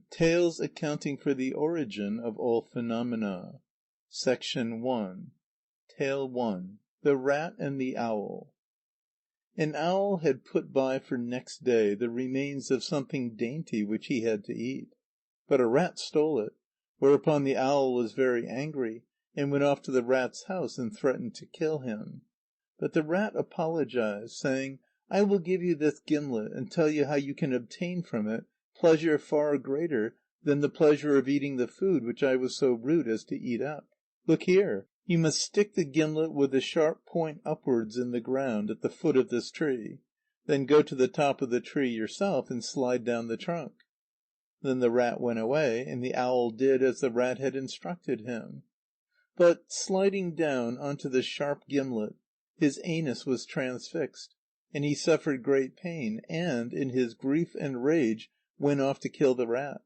Tales accounting for the origin of all phenomena. Tale I. The Rat and the Owl. An owl had put by for next day the remains of something dainty which he had to eat. But a rat stole it, whereupon the owl was very angry, and went off to the rat's house and threatened to kill him. But the rat apologised, saying: "I will give you this gimlet, and tell you how you can obtain from it pleasure far greater than the pleasure of eating the food which I was so rude as to eat up. Look here. You must stick the gimlet with the sharp point upwards in the ground at the foot of this tree. Then go to the top of the tree yourself, and slide down the trunk." Then the rat went away, and the owl did as the rat had instructed him. But, sliding down on to the sharp gimlet, his anus was transfixed, and he suffered great pain, and, in his grief and rage, went off to kill the rat.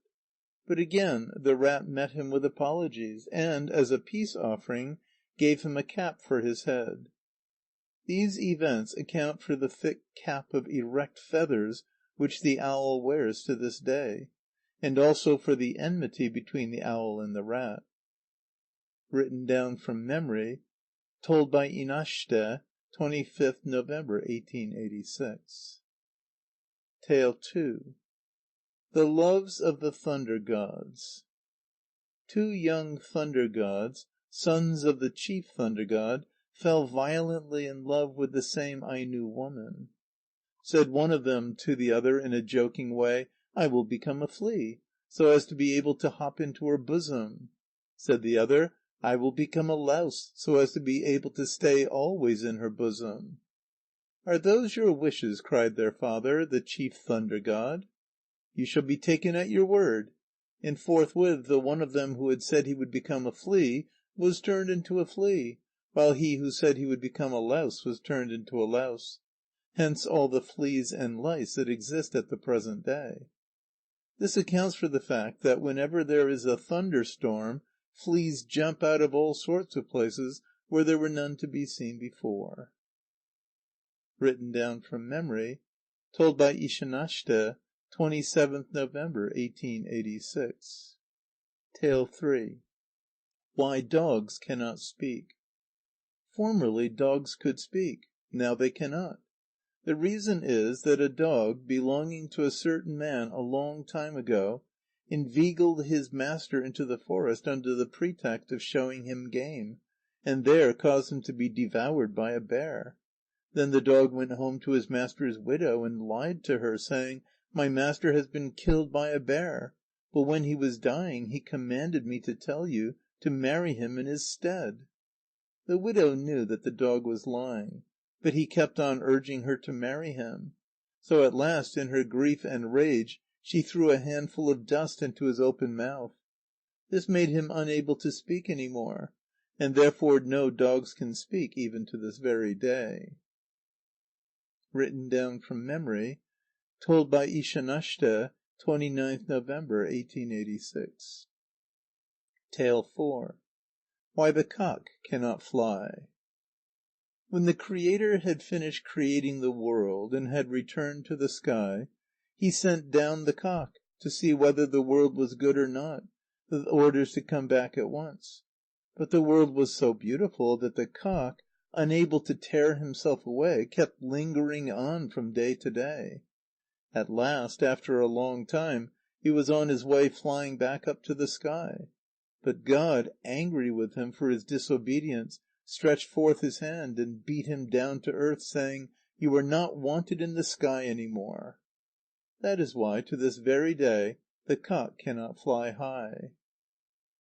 But again the rat met him with apologies, and, as a peace offering, gave him a cap for his head. These events account for the thick cap of erect feathers which the owl wears to this day, and also for the enmity between the owl and the rat. Written down from memory. Told by Inashte, 25th November, 1886. Tale II. The Loves of the Thunder Gods. Two young thunder gods, sons of the chief thunder god, fell violently in love with the same Aino woman. Said one of them to the other in a joking way: "I will become a flea, so as to be able to hop into her bosom." Said the other: "I will become a louse, so as to be able to stay always in her bosom." "Are those your wishes?" cried their father, the chief thunder god. "You shall be taken at your word." And forthwith the one of them who had said he would become a flea was turned into a flea, while he who said he would become a louse was turned into a louse. Hence all the fleas and lice that exist at the present day. This accounts for the fact that, whenever there is a thunderstorm, fleas jump out of all sorts of places where there were none to be seen before. Written down from memory. Told by Ishanashte, 27th November, 1886. III. Why Dogs cannot Speak. Formerly dogs could speak. Now they cannot. The reason is that a dog, belonging to a certain man a long time ago, inveigled his master into the forest under the pretext of showing him game, and there caused him to be devoured by a bear. Then the dog went home to his master's widow, and lied to her, saying: "My master has been killed by a bear, but when he was dying, he commanded me to tell you to marry him in his stead." The widow knew that the dog was lying, but he kept on urging her to marry him. So at last, in her grief and rage, she threw a handful of dust into his open mouth. This made him unable to speak any more, and therefore no dogs can speak even to this very day. Written down from memory. Told by Ishanashte, 29th November, 1886. IV. Why the Cock cannot Fly. When the Creator had finished creating the world, and had returned to the sky, he sent down the cock to see whether the world was good or not, with orders to come back at once. But the world was so beautiful that the cock, unable to tear himself away, kept lingering on from day to day. At last, after a long time, he was on his way flying back up to the sky. But God, angry with him for his disobedience, stretched forth his hand and beat him down to earth, saying: "You are not wanted in the sky any more." That is why, to this very day, the cock cannot fly high.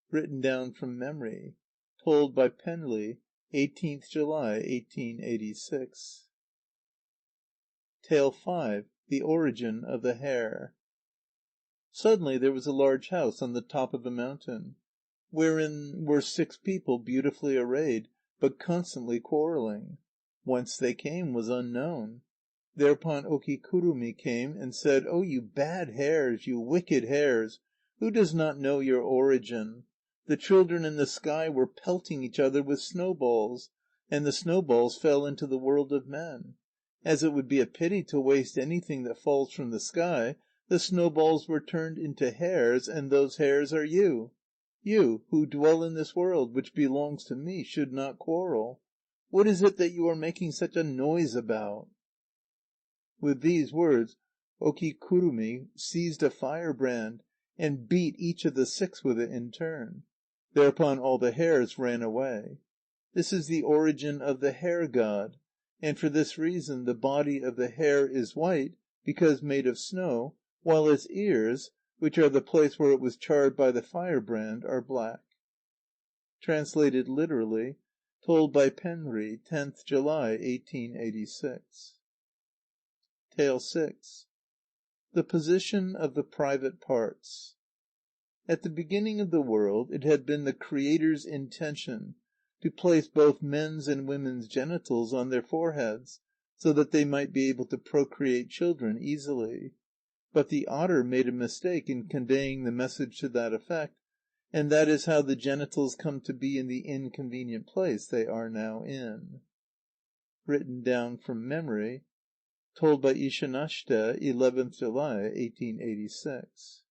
Written down from memory. Told by Penley, 18th July, 1886. V. The Origin of the Hare. Suddenly there was a large house on the top of a mountain, wherein were 6 people beautifully arrayed, but constantly quarrelling. Whence they came was unknown. Thereupon Okikurumi came, and said: "Oh, you bad hares, you wicked hares! Who does not know your origin? The children in the sky were pelting each other with snowballs, and the snowballs fell into the world of men. As it would be a pity to waste anything that falls from the sky, The snowballs were turned into hares, and those hares are you. You, who dwell in this world, which belongs to me, should not quarrel. What is it that you are making such a noise about?" With these words, Okikurumi seized a firebrand, and beat each of the six with it in turn. Thereupon all the hares ran away. This is the origin of the hare god, and for this reason the body of the hare is white, because made of snow, while its ears, which are the place where it was charred by the firebrand, are black. Translated literally. Told by Penri, 10th July, 1886. VI. The position of the private parts. At the beginning of the world, it had been the Creator's intention to place both men's and women's genitals on their foreheads, so that they might be able to procreate children easily. But the otter made a mistake in conveying the message to that effect, and that is how the genitals come to be in the inconvenient place they are now in. Written down from memory. Told by Ishanashte, 11th July, 1886.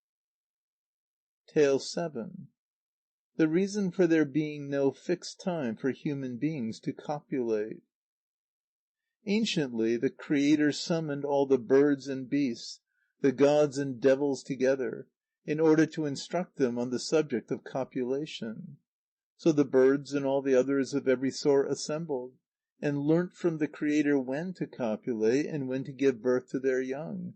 VII. The reason for there being no fixed time for human beings to copulate. Anciently the Creator summoned all the birds and beasts, the gods and devils together, in order to instruct them on the subject of copulation. So the birds and all the others of every sort assembled, and learnt from the Creator when to copulate and when to give birth to their young.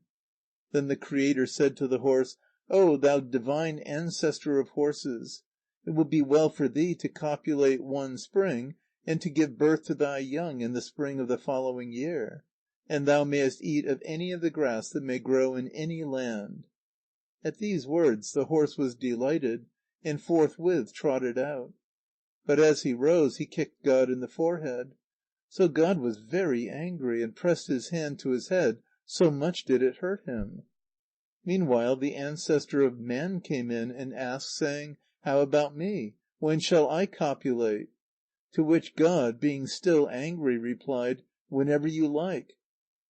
Then the Creator said to the horse: "O thou divine ancestor of horses! It will be well for thee to copulate one spring, and to give birth to thy young in the spring of the following year. And thou mayest eat of any of the grass that may grow in any land." At these words the horse was delighted, and forthwith trotted out. But as he rose, he kicked God in the forehead. So God was very angry, and pressed his hand to his head, so much did it hurt him. Meanwhile the ancestor of man came in, and asked, saying: "How about me? When shall I copulate?" To which God, being still angry, replied: "Whenever you like."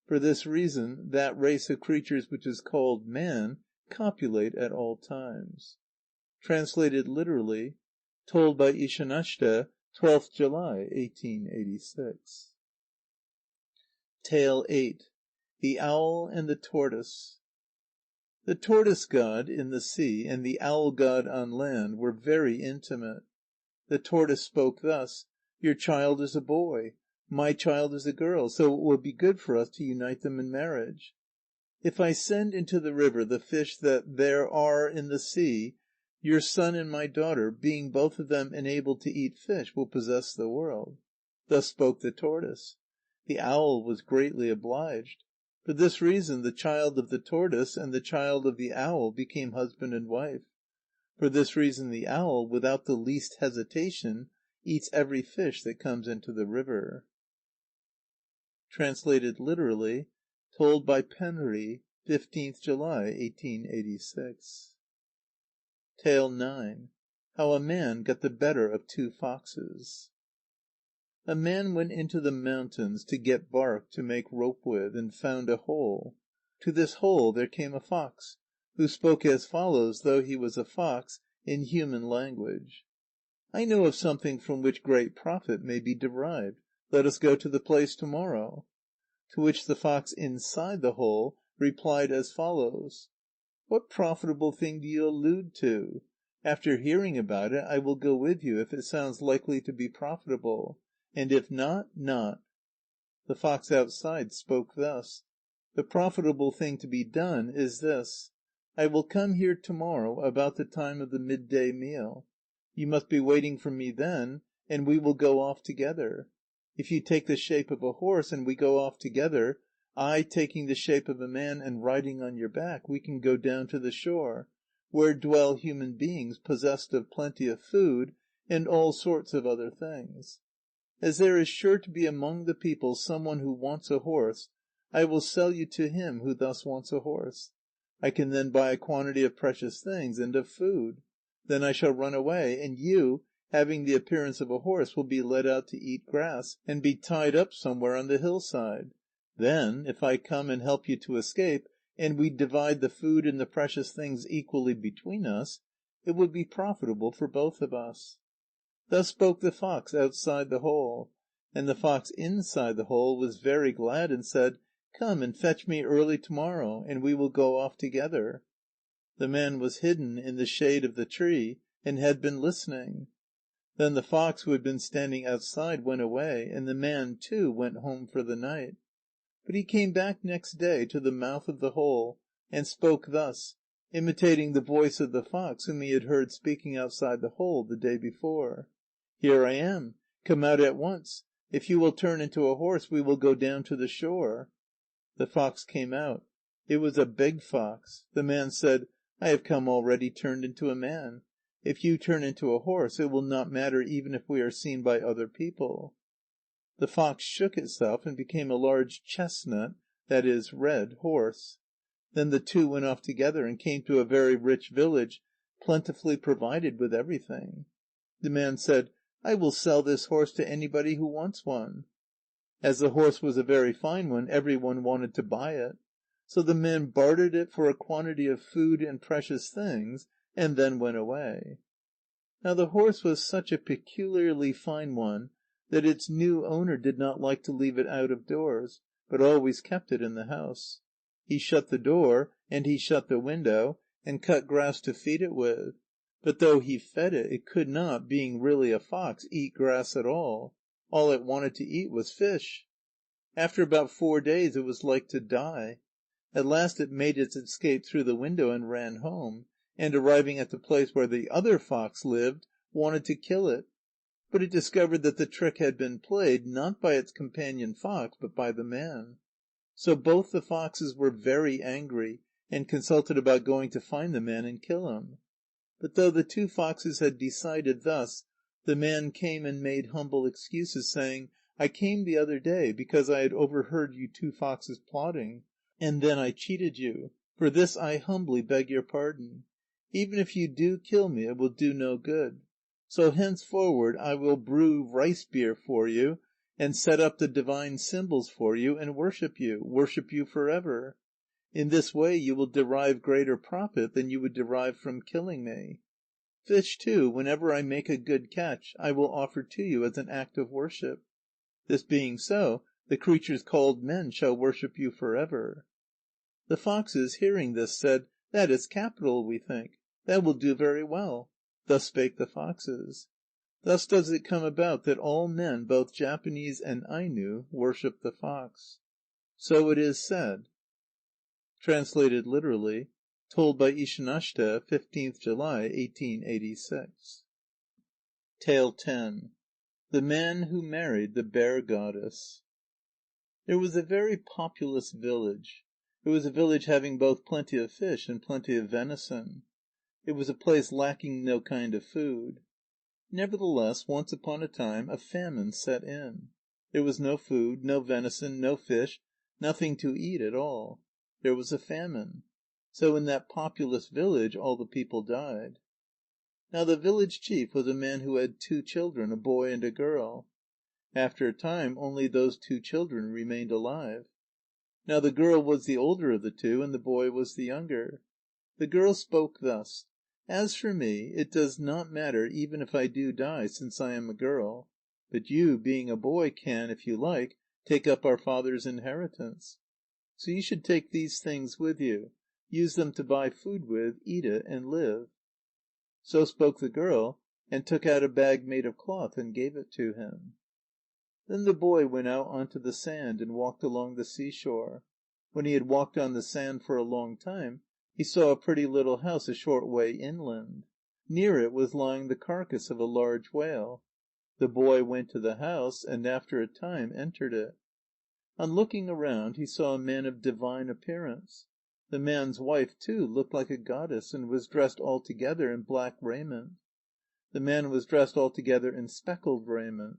For this reason that race of creatures which is called man copulate at all times. Translated literally. Told by Ishanashte, 12th July, 1886. VIII. The Owl and the Tortoise. The tortoise god in the sea and the owl god on land were very intimate. The tortoise spoke thus: "Your child is a boy. My child is a girl, so it will be good for us to unite them in marriage. If I send into the river the fish that there are in the sea, your son and my daughter, being both of them enabled to eat fish, will possess the world." Thus spoke the tortoise. The owl was greatly obliged. For this reason the child of the tortoise and the child of the owl became husband and wife. For this reason the owl, without the least hesitation, eats every fish that comes into the river. Translated literally. Told by Penri, 15th July, 1886. IX. How a Man got the better of two foxes. A man went into the mountains to get bark to make rope with, and found a hole. To this hole there came a fox, who spoke as follows, though he was a fox, in human language: "I know of something from which great profit may be derived. Let us go to the place to morrow." To which the fox inside the hole replied as follows: "What profitable thing do you allude to? After hearing about it, I will go with you, if it sounds likely to be profitable; and if not, not." The fox outside spoke thus: "The profitable thing to be done is this: I will come here to morrow about the time of the midday meal. You must be waiting for me then, and we will go off together. If you take the shape of a horse, and we go off together, I taking the shape of a man and riding on your back, we can go down to the shore, where dwell human beings possessed of plenty of food, and all sorts of other things. As there is sure to be among the people some one who wants a horse, I will sell you to him who thus wants a horse. I can then buy a quantity of precious things and of food. Then I shall run away, and you, having the appearance of a horse, will be led out to eat grass, and be tied up somewhere on the hillside. Then, if I come and help you to escape, and we divide the food and the precious things equally between us, it would be profitable for both of us." Thus spoke the fox outside the hole. And the fox inside the hole was very glad, and said: "Come and fetch me early to morrow, and we will go off together." The man was hidden in the shade of the tree, and had been listening. Then the fox, who had been standing outside, went away, and the man, too, went home for the night. But he came back next day to the mouth of the hole, and spoke thus, imitating the voice of the fox whom he had heard speaking outside the hole the day before: "Here I am. Come out at once. If you will turn into a horse, we will go down to the shore." The fox came out. It was a big fox. The man said: "I have come already turned into a man. If you turn into a horse, it will not matter even if we are seen by other people." The fox shook itself, and became a large chestnut (i.e. red) horse. Then the two went off together, and came to a very rich village, plentifully provided with everything. The man said: "I will sell this horse to anybody who wants one." As the horse was a very fine one, every one wanted to buy it. So the man bartered it for a quantity of food and precious things, and then went away. Now the horse was such a peculiarly fine one that its new owner did not like to leave it out of doors, but always kept it in the house. He shut the door, and he shut the window, and cut grass to feed it with. But though he fed it, it could not, being really a fox, eat grass at all. All it wanted to eat was fish. After about 4 days, it was like to die. At last it made its escape through the window and ran home, and arriving at the place where the other fox lived, wanted to kill it. But it discovered that the trick had been played, not by its companion fox, but by the man. So both the foxes were very angry, and consulted about going to find the man and kill him. But though the two foxes had decided thus, the man came and made humble excuses, saying: "I came the other day, because I had overheard you two foxes plotting, and then I cheated you. For this I humbly beg your pardon. Even if you do kill me, it will do no good. So henceforward I will brew rice beer for you, and set up the divine symbols for you, and worship you for ever. In this way you will derive greater profit than you would derive from killing me. Fish, too, whenever I make a good catch, I will offer to you as an act of worship. This being so, the creatures called men shall worship you for ever." The foxes, hearing this, said: "That is capital, we think. That will do very well." Thus spake the foxes. Thus does it come about that all men, both Japanese and Aino, worship the fox. So it is said. Translated literally. Told by Ishanashte, 15th July, 1886. 10. The Man who Married the Bear Goddess. There was a very populous village. It was a village having both plenty of fish and plenty of venison. It was a place lacking no kind of food. Nevertheless, once upon a time, a famine set in. There was no food, no venison, no fish, nothing to eat at all. There was a famine. So in that populous village all the people died. Now the village chief was a man who had 2 children, a boy and a girl. After a time, only those 2 children remained alive. Now the girl was the older of the 2, and the boy was the younger. The girl spoke thus: "As for me, it does not matter even if I do die, since I am a girl. But you, being a boy, can, if you like, take up our father's inheritance. So you should take these things with you, use them to buy food with, eat it, and live." So spoke the girl, and took out a bag made of cloth, and gave it to him. Then the boy went out on to the sand, and walked along the sea shore. When he had walked on the sand for a long time, he saw a pretty little house a short way inland. Near it was lying the carcass of a large whale. The boy went to the house, and after a time entered it. On looking around, he saw a man of divine appearance. The man's wife, too, looked like a goddess, and was dressed altogether in black raiment. The man was dressed altogether in speckled raiment.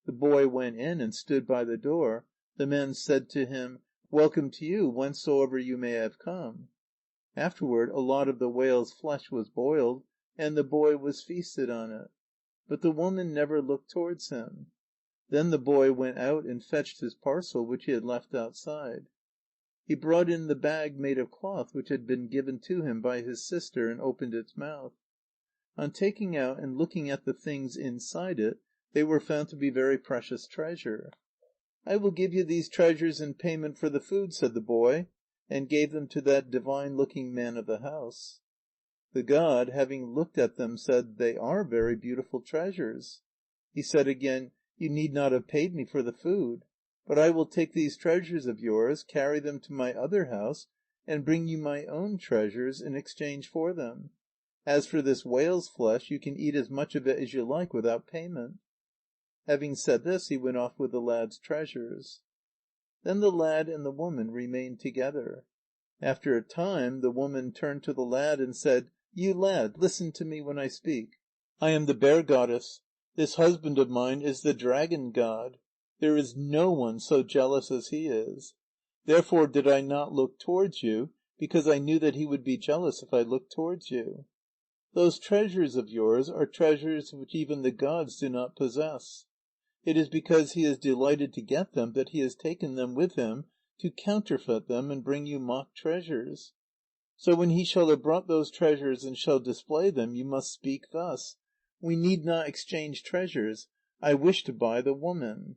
The boy went in, and stood by the door. The man said to him: "Welcome to you, whencesoever you may have come." Afterward a lot of the whale's flesh was boiled, and the boy was feasted on it. But the woman never looked towards him. Then the boy went out and fetched his parcel, which he had left outside. He brought in the bag made of cloth which had been given to him by his sister, and opened its mouth. On taking out and looking at the things inside it, they were found to be very precious treasure. "I will give you these treasures in payment for the food," said the boy, and gave them to that divine looking man of the house. The god, having looked at them, said: "They are very beautiful treasures." He said again: "You need not have paid me for the food. But I will take these treasures of yours, carry them to my other house, and bring you my own treasures in exchange for them. As for this whale's flesh, you can eat as much of it as you like without payment." Having said this, he went off with the lad's treasures. Then the lad and the woman remained together. After a time, the woman turned to the lad and said: "You lad, listen to me when I speak. I am the bear goddess. This husband of mine is the dragon god. There is no one so jealous as he is. Therefore did I not look towards you, because I knew that he would be jealous if I looked towards you. Those treasures of yours are treasures which even the gods do not possess. It is because he is delighted to get them that he has taken them with him to counterfeit them and bring you mock treasures. So when he shall have brought those treasures and shall display them, you must speak thus: 'We need not exchange treasures. I wish to buy the woman.'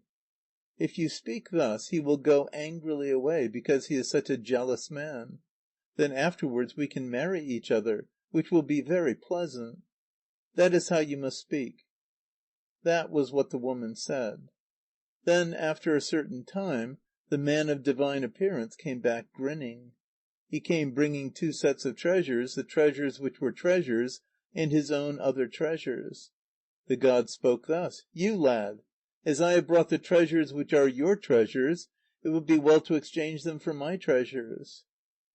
If you speak thus, he will go angrily away, because he is such a jealous man. Then afterwards we can marry each other, which will be very pleasant. That is how you must speak." That was what the woman said. Then, after a certain time, the man of divine appearance came back grinning. He came bringing 2 sets of treasures, the treasures which were treasures, and his own other treasures. The god spoke thus: "You lad, as I have brought the treasures which are your treasures, it would be well to exchange them for my treasures."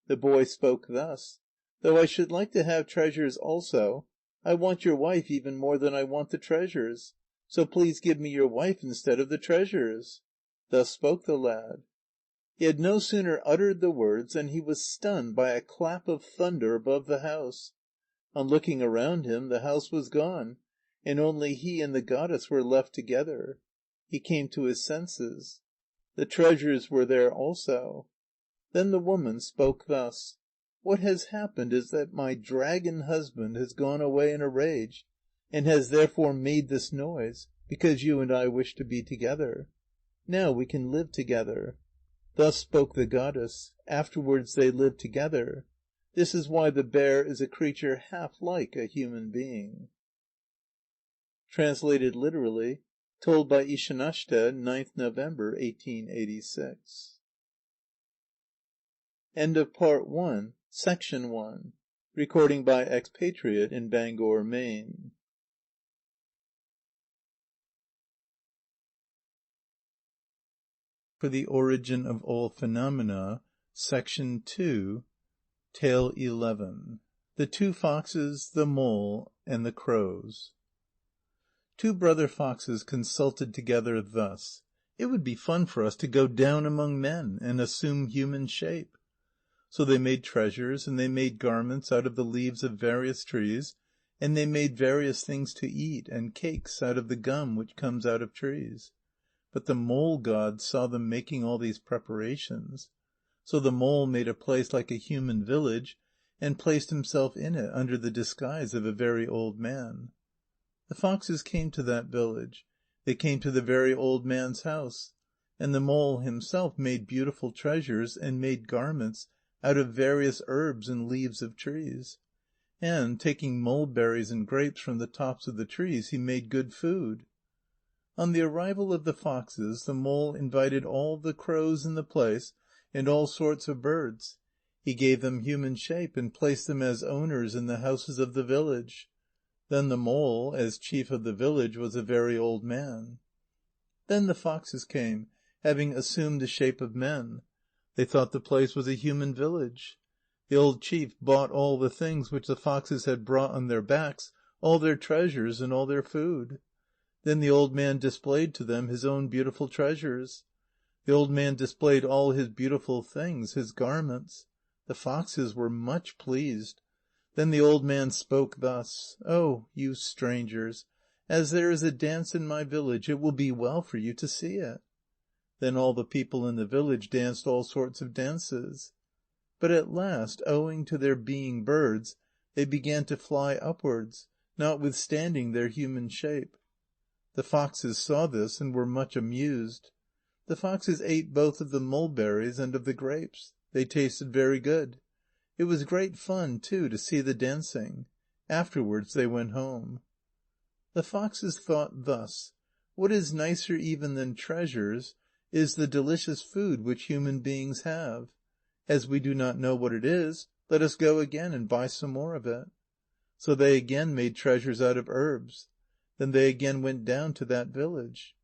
The boy spoke thus: "Though I should like to have treasures also, I want your wife even more than I want the treasures. So please give me your wife instead of the treasures." Thus spoke the lad. He had no sooner uttered the words than he was stunned by a clap of thunder above the house. On looking around him, the house was gone, and only he and the goddess were left together. He came to his senses. The treasures were there also. Then the woman spoke thus: "What has happened is that my dragon husband has gone away in a rage, and has therefore made this noise, because you and I wish to be together. Now we can live together." Thus spoke the goddess. Afterwards they lived together. This is why the bear is a creature half like a human being. Translated literally. Told by Ishanashte, 9th November, 1886. End of Part I, Section 1. Recording by Expatriate in Bangor, Maine. For the Origin of All Phenomena, Section 2, Tale 11. The 2 Foxes, the Mole, and the Crows. 2 brother foxes consulted together thus: "It would be fun for us to go down among men, and assume human shape." So they made treasures, and they made garments out of the leaves of various trees, and they made various things to eat, and cakes out of the gum which comes out of trees. But the mole god saw them making all these preparations. So the mole made a place like a human village, and placed himself in it under the disguise of a very old man. The foxes came to that village. They came to the very old man's house. And the mole himself made beautiful treasures, and made garments out of various herbs and leaves of trees. And, taking mulberries and grapes from the tops of the trees, he made good food. On the arrival of the foxes, the mole invited all the crows in the place, and all sorts of birds. He gave them human shape, and placed them as owners in the houses of the village. Then the mole, as chief of the village, was a very old man. Then the foxes came, having assumed the shape of men. They thought the place was a human village. The old chief bought all the things which the foxes had brought on their backs, all their treasures and all their food. Then the old man displayed to them his own beautiful treasures. The old man displayed all his beautiful things, his garments. The foxes were much pleased. Then the old man spoke thus: "Oh, you strangers, as there is a dance in my village, it will be well for you to see it." Then all the people in the village danced all sorts of dances. But at last, owing to their being birds, they began to fly upwards, notwithstanding their human shape. The foxes saw this, and were much amused. The foxes ate both of the mulberries and of the grapes. They tasted very good. It was great fun, too, to see the dancing. Afterwards they went home. The foxes thought thus: what is nicer even than treasures is the delicious food which human beings have. As we do not know what it is, let us go again and buy some more of it. So they again made treasures out of herbs. Then they again went down to that village.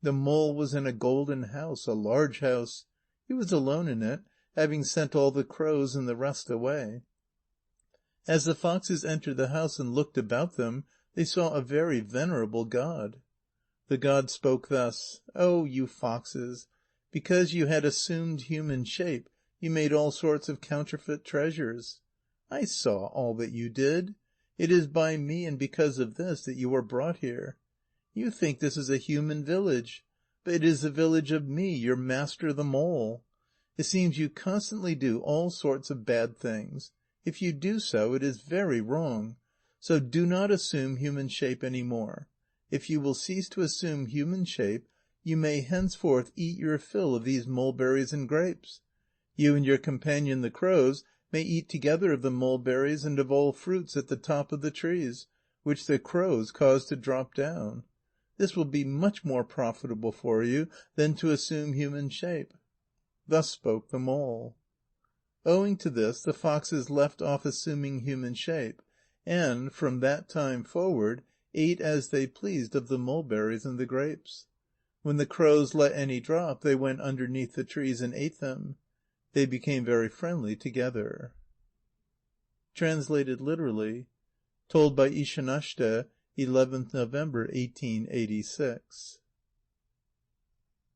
The mole was in a golden house, a large house. He was alone in it, having sent all the crows and the rest away. As the foxes entered the house and looked about them, they saw a very venerable god. The god spoke thus: "Oh, you foxes, because you had assumed human shape, you made all sorts of counterfeit treasures. I saw all that you did. It is by me and because of this that you are brought here. You think this is a human village, but it is the village of me, your master the mole. It seems you constantly do all sorts of bad things. If you do so, it is very wrong. So do not assume human shape any more. If you will cease to assume human shape, you may henceforth eat your fill of these mulberries and grapes. You and your companion the crows may eat together of the mulberries and of all fruits at the top of the trees, which the crows cause to drop down. This will be much more profitable for you than to assume human shape." Thus spoke the mole. Owing to this, the foxes left off assuming human shape, and, from that time forward, ate as they pleased of the mulberries and the grapes. When the crows let any drop, they went underneath the trees and ate them. They became very friendly together. Translated literally. Told by Ishanashte, 11th November 1886.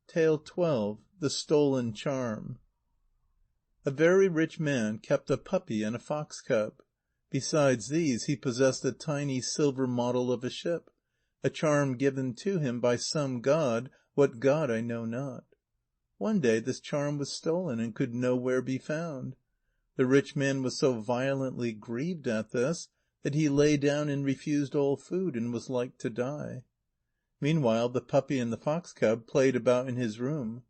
Tale 12. The Stolen Charm. A very rich man kept a puppy and a fox cub. Besides these, he possessed a tiny silver model of a ship, a charm given to him by some god, what god I know not. One day this charm was stolen, and could nowhere be found. The rich man was so violently grieved at this, that he lay down and refused all food, and was like to die. Meanwhile the puppy and the fox cub played about in his room.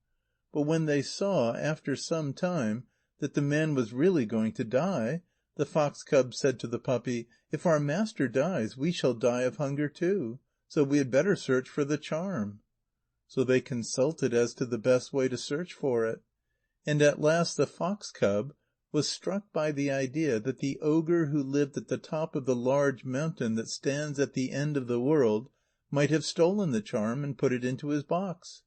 But when they saw, after some time, that the man was really going to die, the fox cub said to the puppy: "If our master dies, we shall die of hunger too, so we had better search for the charm." So they consulted as to the best way to search for it. And at last the fox cub was struck by the idea that the ogre who lived at the top of the large mountain that stands at the end of the world might have stolen the charm and put it into his box.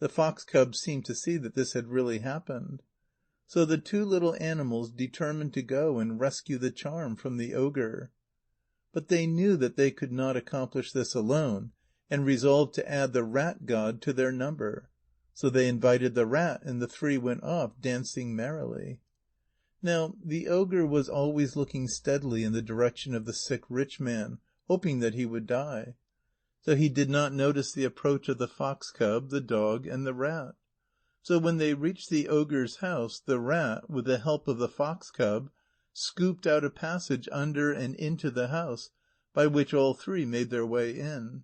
The fox cub seemed to see that this had really happened. So the two little animals determined to go and rescue the charm from the ogre. But they knew that they could not accomplish this alone, and resolved to add the rat god to their number. So they invited the rat, and the three went off, dancing merrily. Now the ogre was always looking steadily in the direction of the sick rich man, hoping that he would die. So he did not notice the approach of the fox cub, the dog, and the rat. So when they reached the ogre's house, the rat, with the help of the fox cub, scooped out a passage under and into the house, by which all three made their way in.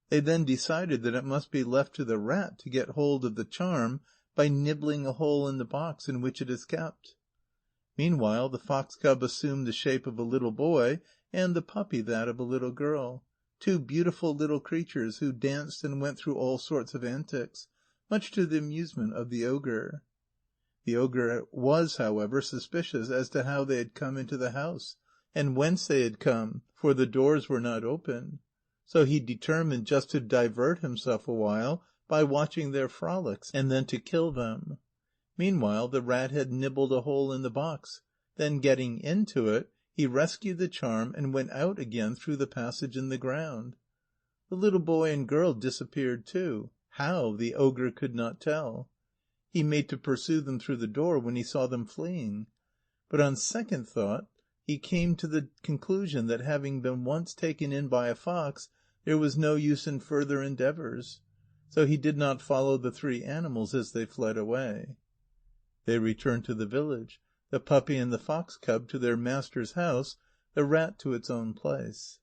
They then decided that it must be left to the rat to get hold of the charm by nibbling a hole in the box in which it is kept. Meanwhile the fox cub assumed the shape of a little boy, and the puppy that of a little girl, two beautiful little creatures who danced and went through all sorts of antics, much to the amusement of the ogre. The ogre was, however, suspicious as to how they had come into the house, and whence they had come, for the doors were not open. So he determined just to divert himself a while by watching their frolics, and then to kill them. Meanwhile the rat had nibbled a hole in the box. Then getting into it, he rescued the charm, and went out again through the passage in the ground. The little boy and girl disappeared too. How, the ogre could not tell. He made to pursue them through the door when he saw them fleeing. But on second thought, he came to the conclusion that having been once taken in by a fox, there was no use in further endeavours. so he did not follow the three animals as they fled away. They returned to the village, the puppy and the fox cub to their master's house, the rat to its own place.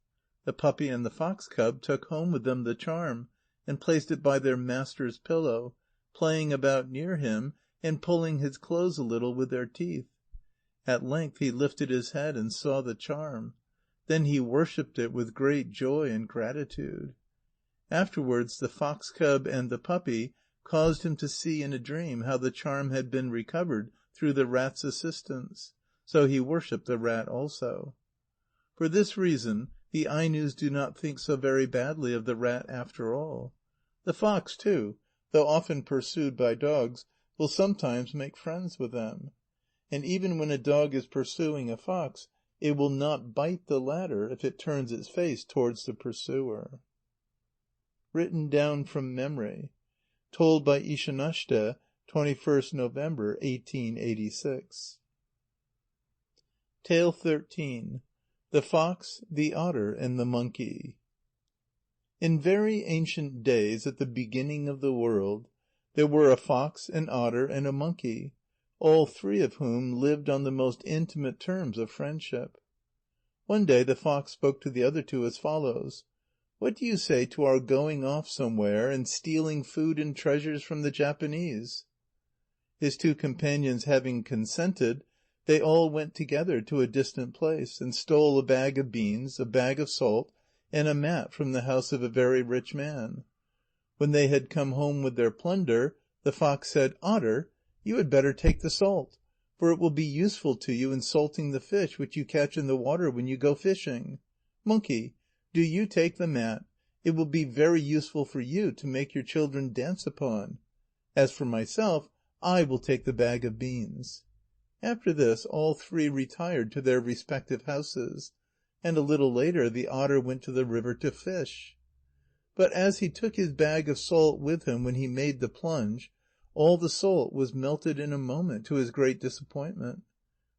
The puppy and the fox cub took home with them the charm, and placed it by their master's pillow, playing about near him, and pulling his clothes a little with their teeth. At length he lifted his head and saw the charm. Then he worshipped it with great joy and gratitude. Afterwards the fox cub and the puppy caused him to see in a dream how the charm had been recovered through the rat's assistance. So he worshipped the rat also. For this reason the Ainos do not think so very badly of the rat after all. The fox, too, though often pursued by dogs, will sometimes make friends with them. And even when a dog is pursuing a fox, it will not bite the latter if it turns its face towards the pursuer. Written down from memory. Told by Ishanashte, 21st November, 1886. Tale 13. The Fox, the Otter, and the Monkey. In very ancient days, at the beginning of the world, there were a fox, an otter, and a monkey, all three of whom lived on the most intimate terms of friendship. One day the fox spoke to the other two as follows: "What do you say to our going off somewhere and stealing food and treasures from the Japanese?" His two companions having consented, they all went together to a distant place, and stole a bag of beans, a bag of salt, and a mat from the house of a very rich man. When they had come home with their plunder, the fox said: "Otter, you had better take the salt, for it will be useful to you in salting the fish which you catch in the water when you go fishing. Monkey, do you take the mat. It will be very useful for you to make your children dance upon. As for myself, I will take the bag of beans." After this, all three retired to their respective houses, and a little later the otter went to the river to fish. But as he took his bag of salt with him when he made the plunge, all the salt was melted in a moment, to his great disappointment.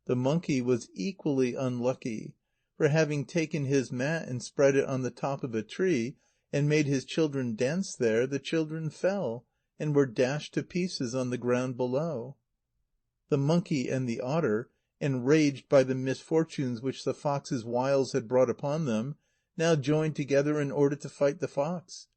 The monkey was equally unlucky, for having taken his mat and spread it on the top of a tree, and made his children dance there, the children fell, and were dashed to pieces on the ground below. The monkey and the otter, enraged by the misfortunes which the fox's wiles had brought upon them, now joined together in order to fight the fox.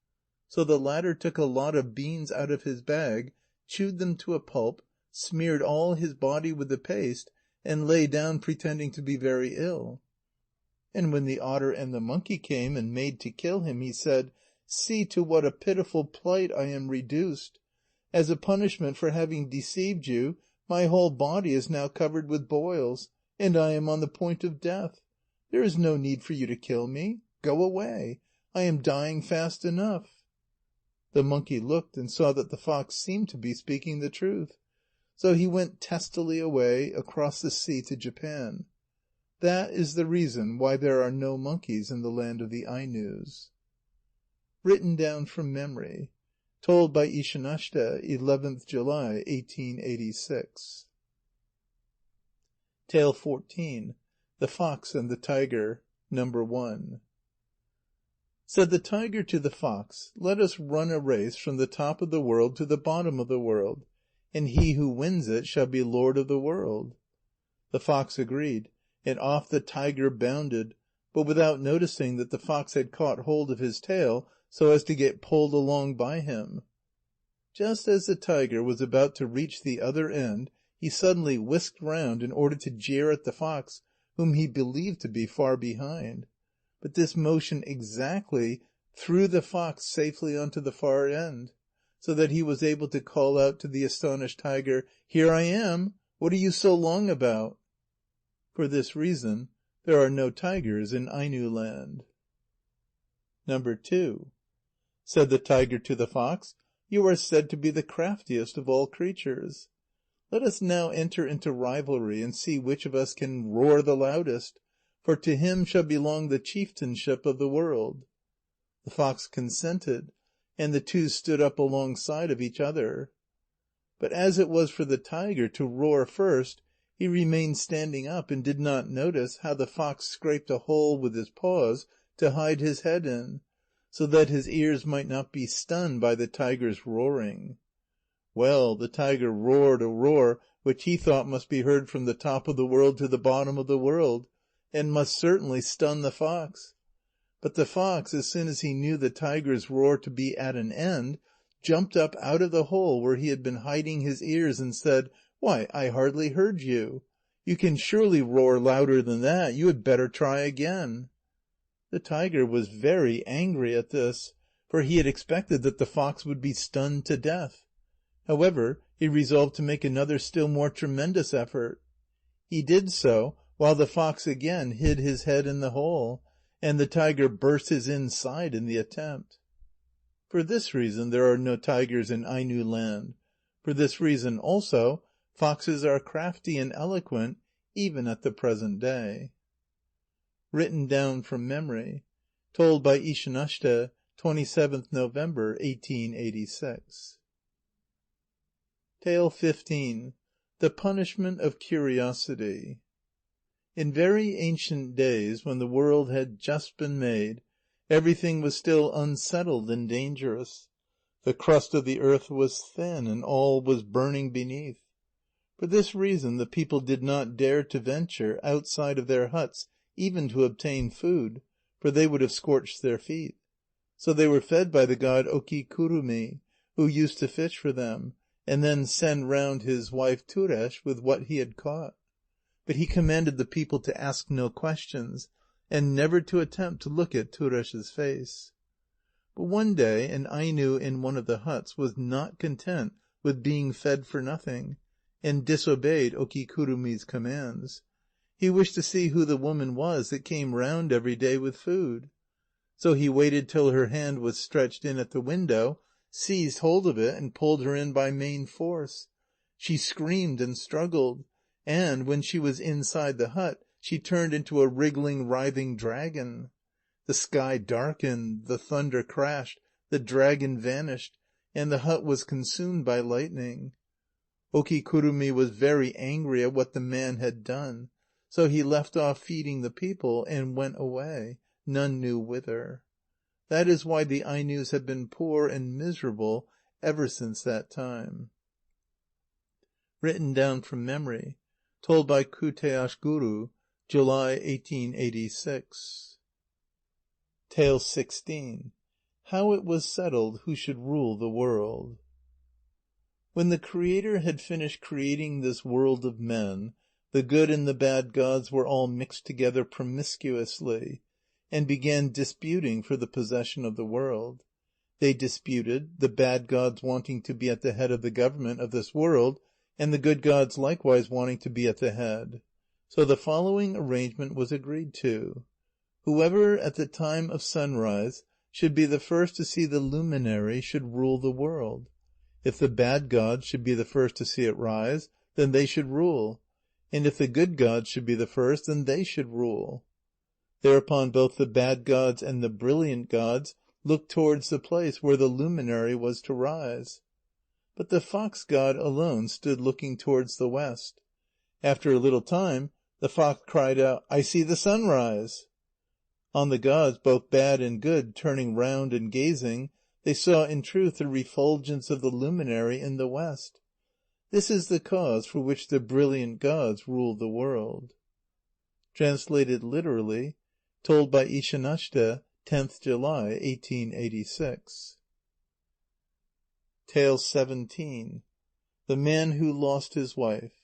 So the latter took a lot of beans out of his bag, chewed them to a pulp, smeared all his body with the paste, and lay down pretending to be very ill. And when the otter and the monkey came and made to kill him, he said: "See to what a pitiful plight I am reduced. As a punishment for having deceived you, my whole body is now covered with boils, and I am on the point of death. There is no need for you to kill me. Go away. I am dying fast enough." The monkey looked, and saw that the fox seemed to be speaking the truth. So he went testily away across the sea to Japan. That is the reason why there are no monkeys in the land of the Ainos. Written down from memory. Told by Ishanashte, 11th July, 1886. Tale 14. The Fox and the Tiger. No. 1. Said the tiger to the fox: "Let us run a race from the top of the world to the bottom of the world, and he who wins it shall be lord of the world." The fox agreed, and off the tiger bounded, but without noticing that the fox had caught hold of his tail, so as to get pulled along by him. Just as the tiger was about to reach the other end, he suddenly whisked round in order to jeer at the fox, whom he believed to be far behind. But this motion exactly threw the fox safely on to the far end, so that he was able to call out to the astonished tiger: "Here I am. What are you so long about?" For this reason there are no tigers in Aino land. No. 2. Said the tiger to the fox: "You are said to be the craftiest of all creatures. Let us now enter into rivalry, and see which of us can roar the loudest, for to him shall belong the chieftainship of the world." The fox consented, and the two stood up alongside of each other. But as it was for the tiger to roar first, he remained standing up, and did not notice how the fox scraped a hole with his paws to hide his head in, so that his ears might not be stunned by the tiger's roaring. Well, the tiger roared a roar which he thought must be heard from the top of the world to the bottom of the world, and must certainly stun the fox. But the fox, as soon as he knew the tiger's roar to be at an end, jumped up out of the hole where he had been hiding his ears, and said: "Why, I hardly heard you. You can surely roar louder than that. You had better try again." The tiger was very angry at this, for he had expected that the fox would be stunned to death. However, he resolved to make another still more tremendous effort. He did so, while the fox again hid his head in the hole, and the tiger burst his inside in the attempt. For this reason there are no tigers in Aino land. For this reason also, foxes are crafty and eloquent, even at the present day. Written down from memory. Told by Ishanashte, 27th November, 1886. Tale 15. The Punishment of Curiosity. In very ancient days, when the world had just been made, everything was still unsettled and dangerous. The crust of the earth was thin, and all was burning beneath. For this reason the people did not dare to venture outside of their huts even to obtain food, for they would have scorched their feet. So they were fed by the god Okikurumi, who used to fish for them, and then send round his wife Turesh with what he had caught. But he commanded the people to ask no questions, and never to attempt to look at Turesh's face. But one day an Aino in one of the huts was not content with being fed for nothing, and disobeyed Okikurumi's commands. He wished to see who the woman was that came round every day with food. So he waited till her hand was stretched in at the window, seized hold of it, and pulled her in by main force. She screamed and struggled, and, when she was inside the hut, she turned into a wriggling, writhing dragon. The sky darkened, the thunder crashed, the dragon vanished, and the hut was consumed by lightning. Okikurumi was very angry at what the man had done, so he left off feeding the people, and went away, none knew whither. That is why the Ainos have been poor and miserable ever since that time. Written down from memory. Told by Kuteashguru, July 1886. Tale 16. How it was settled who should rule the world. When the Creator had finished creating this world of men, the good and the bad gods were all mixed together promiscuously, and began disputing for the possession of the world. They disputed, the bad gods wanting to be at the head of the government of this world, and the good gods likewise wanting to be at the head. So the following arrangement was agreed to. Whoever at the time of sunrise should be the first to see the luminary should rule the world. If the bad gods should be the first to see it rise, then they should rule. And if the good gods should be the first, then they should rule. Thereupon both the bad gods and the brilliant gods looked towards the place where the luminary was to rise. But the fox god alone stood looking towards the west. After a little time, the fox cried out, "I see the sun rise." On the gods, both bad and good, turning round and gazing, they saw in truth the refulgence of the luminary in the west. This is the cause for which the brilliant gods rule the world. Translated literally. Told by Ishanashte, 10th July, 1886. Tale 17. The Man Who Lost His Wife.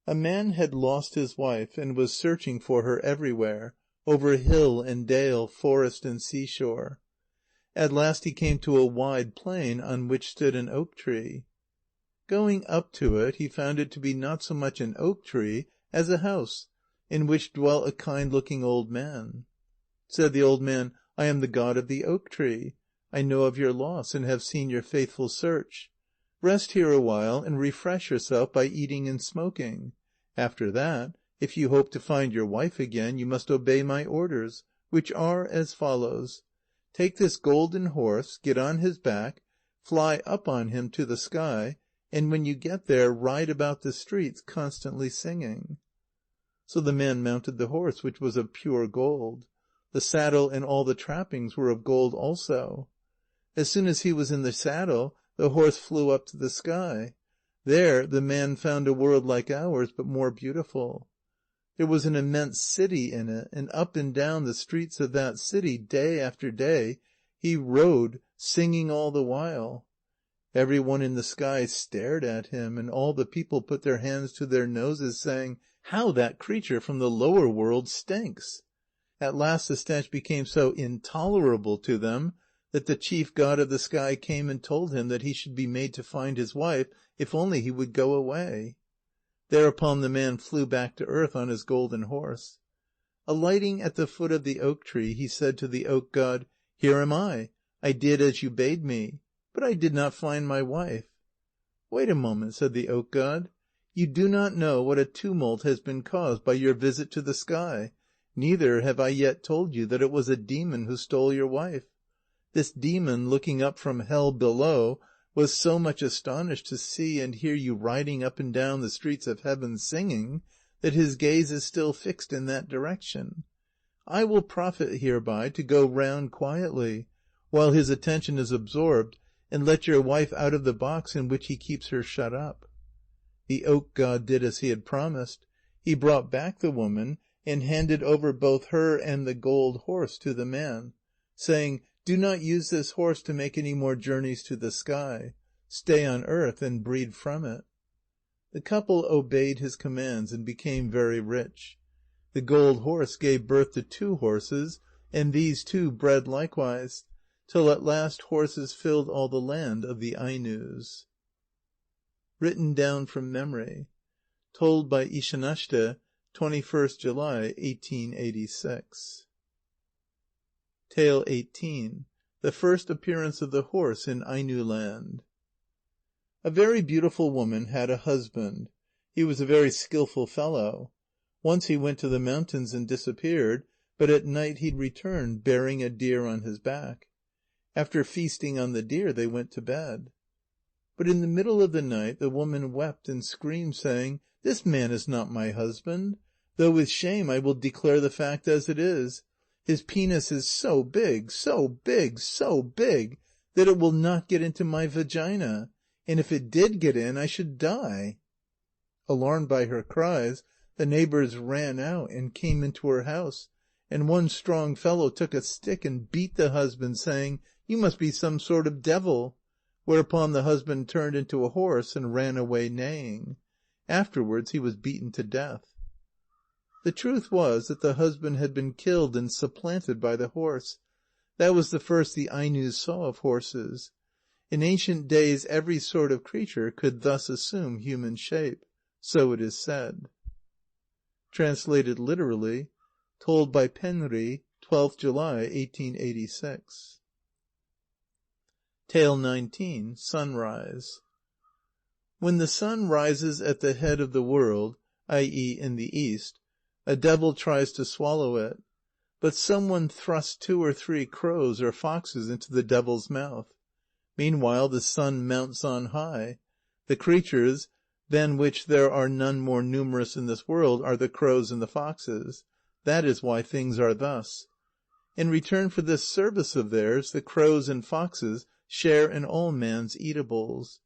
A man had lost his wife, and was searching for her everywhere, over hill and dale, forest and seashore. At last he came to a wide plain on which stood an oak tree. Going up to it, he found it to be not so much an oak tree as a house, in which dwelt a kind-looking old man. Said the old man, "I am the god of the oak tree. I know of your loss, and have seen your faithful search. Rest here awhile, and refresh yourself by eating and smoking. After that, if you hope to find your wife again, you must obey my orders, which are as follows. Take this golden horse, get on his back, fly up on him to the sky, and when you get there, ride about the streets, constantly singing." So the man mounted the horse, which was of pure gold. The saddle and all the trappings were of gold also. As soon as he was in the saddle, the horse flew up to the sky. There the man found a world like ours, but more beautiful. There was an immense city in it, and up and down the streets of that city, day after day, he rode, singing all the while. Every one in the sky stared at him, and all the people put their hands to their noses, saying, "How that creature from the lower world stinks!" At last the stench became so intolerable to them that the chief god of the sky came and told him that he should be made to find his wife, if only he would go away. Thereupon the man flew back to earth on his golden horse. Alighting at the foot of the oak tree, he said to the oak god, "Here am I. I did as you bade me. But I did not find my wife." "Wait a moment," said the oak god. "You do not know what a tumult has been caused by your visit to the sky, neither have I yet told you that it was a demon who stole your wife. This demon, looking up from hell below, was so much astonished to see and hear you riding up and down the streets of heaven singing, that his gaze is still fixed in that direction. I will profit hereby to go round quietly, while his attention is absorbed, and let your wife out of the box in which he keeps her shut up." The oak god did as he had promised. He brought back the woman, and handed over both her and the gold horse to the man, saying, "Do not use this horse to make any more journeys to the sky. Stay on earth and breed from it." The couple obeyed his commands, and became very rich. The gold horse gave birth to 2 horses, and these 2 bred likewise, till at last horses filled all the land of the Ainos. Written down from memory. Told by Ishanashte, 21st July, 1886. XVIII. The First Appearance of the Horse in Aino land. A very beautiful woman had a husband. He was a very skilful fellow. Once he went to the mountains and disappeared, but at night he returned, bearing a deer on his back. After feasting on the deer, they went to bed. But in the middle of the night the woman wept and screamed, saying, "This man is not my husband. Though with shame I will declare the fact as it is. His penis is so big, so big, so big, that it will not get into my vagina, and if it did get in, I should die." Alarmed by her cries, the neighbours ran out and came into her house, and one strong fellow took a stick and beat the husband, saying, "You must be some sort of devil," whereupon the husband turned into a horse and ran away neighing. Afterwards he was beaten to death. The truth was that the husband had been killed and supplanted by the horse. That was the first the Ainos saw of horses. In ancient days every sort of creature could thus assume human shape. So it is said. Translated literally. Told by Penri, 12th July, 1886. XIX. Sunrise. When the sun rises at the head of the world, i.e. in the east, a devil tries to swallow it. But some one thrusts 2 or 3 crows or foxes into the devil's mouth. Meanwhile the sun mounts on high. The creatures, than which there are none more numerous in this world, are the crows and the foxes. That is why things are thus. In return for this service of theirs, the crows and foxes share in all man's eatables.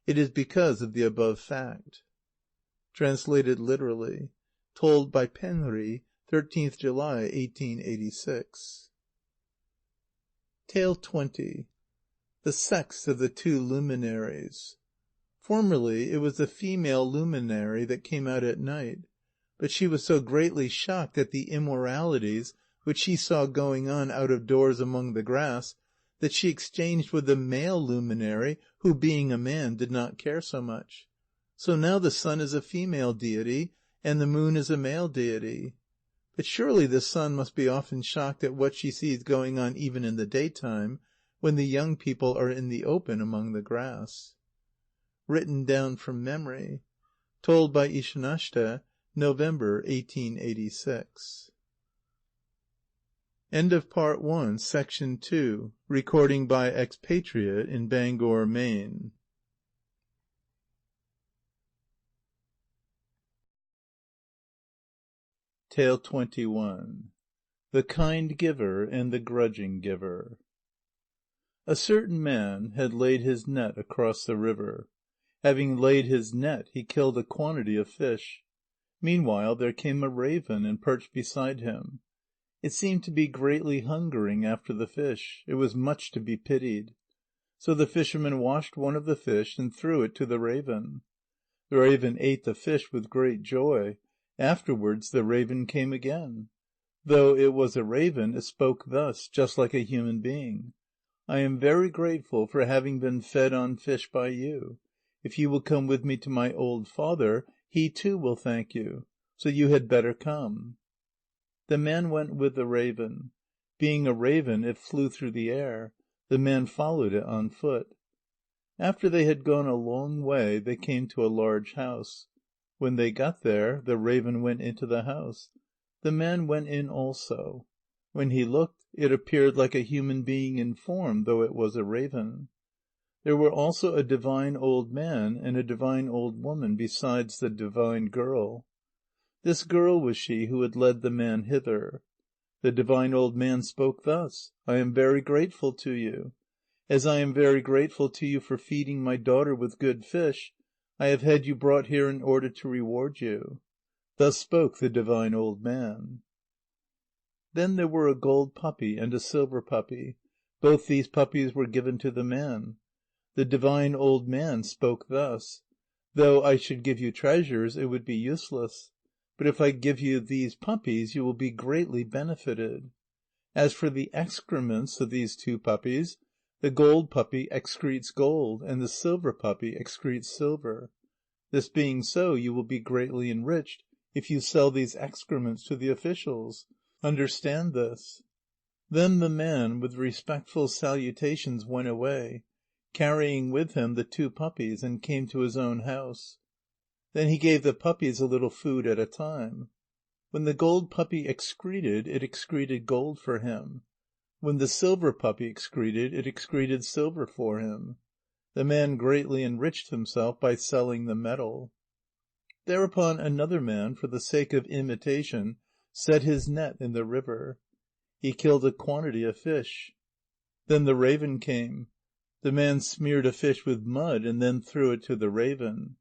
It is because of the above fact. Translated literally. Told by Penri, 13th July, 1886. XX. The Sex of the 2 Luminaries. Formerly it was the female luminary that came out at night, but she was so greatly shocked at the immoralities which she saw going on out of doors among the grass, that she exchanged with the male luminary, who, being a man, did not care so much. So now the sun is a female deity, and the moon is a male deity. But surely the sun must be often shocked at what she sees going on even in the daytime, when the young people are in the open among the grass. Written down from memory. Told by Ishanashte, November, 1886. End of Part I, Section 2. Recording by Expatriate in Bangor, Maine. Tale 21. The Kind Giver and the Grudging Giver. A certain man had laid his net across the river. Having laid his net, he killed a quantity of fish. Meanwhile there came a raven and perched beside him. It seemed to be greatly hungering after the fish. It was much to be pitied. So the fisherman washed one of the fish and threw it to the raven. The raven ate the fish with great joy. Afterwards the raven came again. Though it was a raven, it spoke thus, just like a human being: "I am very grateful for having been fed on fish by you. If you will come with me to my old father, he too will thank you. So you had better come." The man went with the raven. Being a raven, it flew through the air. The man followed it on foot. After they had gone a long way, they came to a large house. When they got there, the raven went into the house. The man went in also. When he looked, it appeared like a human being in form, though it was a raven. There were also a divine old man and a divine old woman, besides the divine girl. This girl was she who had led the man hither. The divine old man spoke thus: "I am very grateful to you. As I am very grateful to you for feeding my daughter with good fish, I have had you brought here in order to reward you." Thus spoke the divine old man. Then there were a gold puppy and a silver puppy. Both these puppies were given to the man. The divine old man spoke thus: "Though I should give you treasures, it would be useless. But if I give you these puppies, you will be greatly benefited. As for the excrements of these two puppies, the gold puppy excretes gold, and the silver puppy excretes silver. This being so, you will be greatly enriched if you sell these excrements to the officials. Understand this." Then the man, with respectful salutations, went away, carrying with him the two puppies, and came to his own house. Then he gave the puppies a little food at a time. When the gold puppy excreted, it excreted gold for him. When the silver puppy excreted, it excreted silver for him. The man greatly enriched himself by selling the metal. Thereupon another man, for the sake of imitation, set his net in the river. He killed a quantity of fish. Then the raven came. The man smeared a fish with mud, and then threw it to the raven.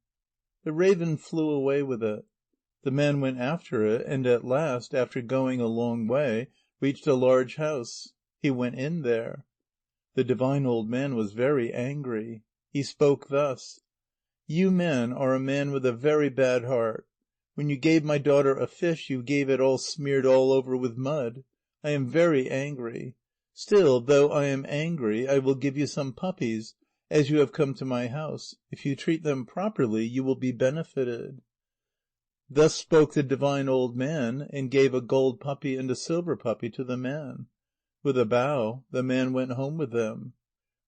The raven flew away with it. The man went after it, and at last, after going a long way, reached a large house. He went in there. The divine old man was very angry. He spoke thus: "You man are a man with a very bad heart. When you gave my daughter a fish, you gave it all smeared all over with mud. I am very angry. Still, though I am angry, I will give you some puppies, as you have come to my house. If you treat them properly, you will be benefited." Thus spoke the divine old man, and gave a gold puppy and a silver puppy to the man. With a bow, the man went home with them.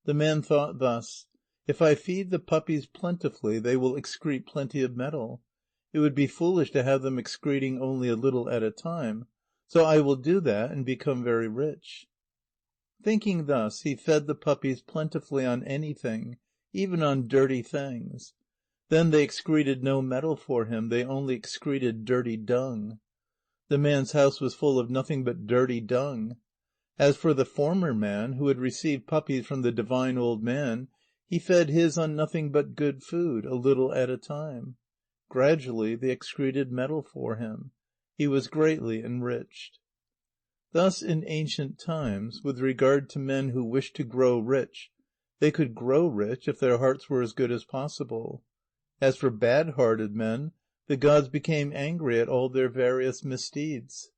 The man thought thus: "If I feed the puppies plentifully, they will excrete plenty of metal. It would be foolish to have them excreting only a little at a time. So I will do that, and become very rich." Thinking thus, he fed the puppies plentifully on anything, even on dirty things. Then they excreted no metal for him, they only excreted dirty dung. The man's house was full of nothing but dirty dung. As for the former man, who had received puppies from the divine old man, he fed his on nothing but good food, a little at a time. Gradually they excreted metal for him. He was greatly enriched. Thus in ancient times, with regard to men who wished to grow rich, they could grow rich if their hearts were as good as possible. As for bad-hearted men, the gods became angry at all their various misdeeds.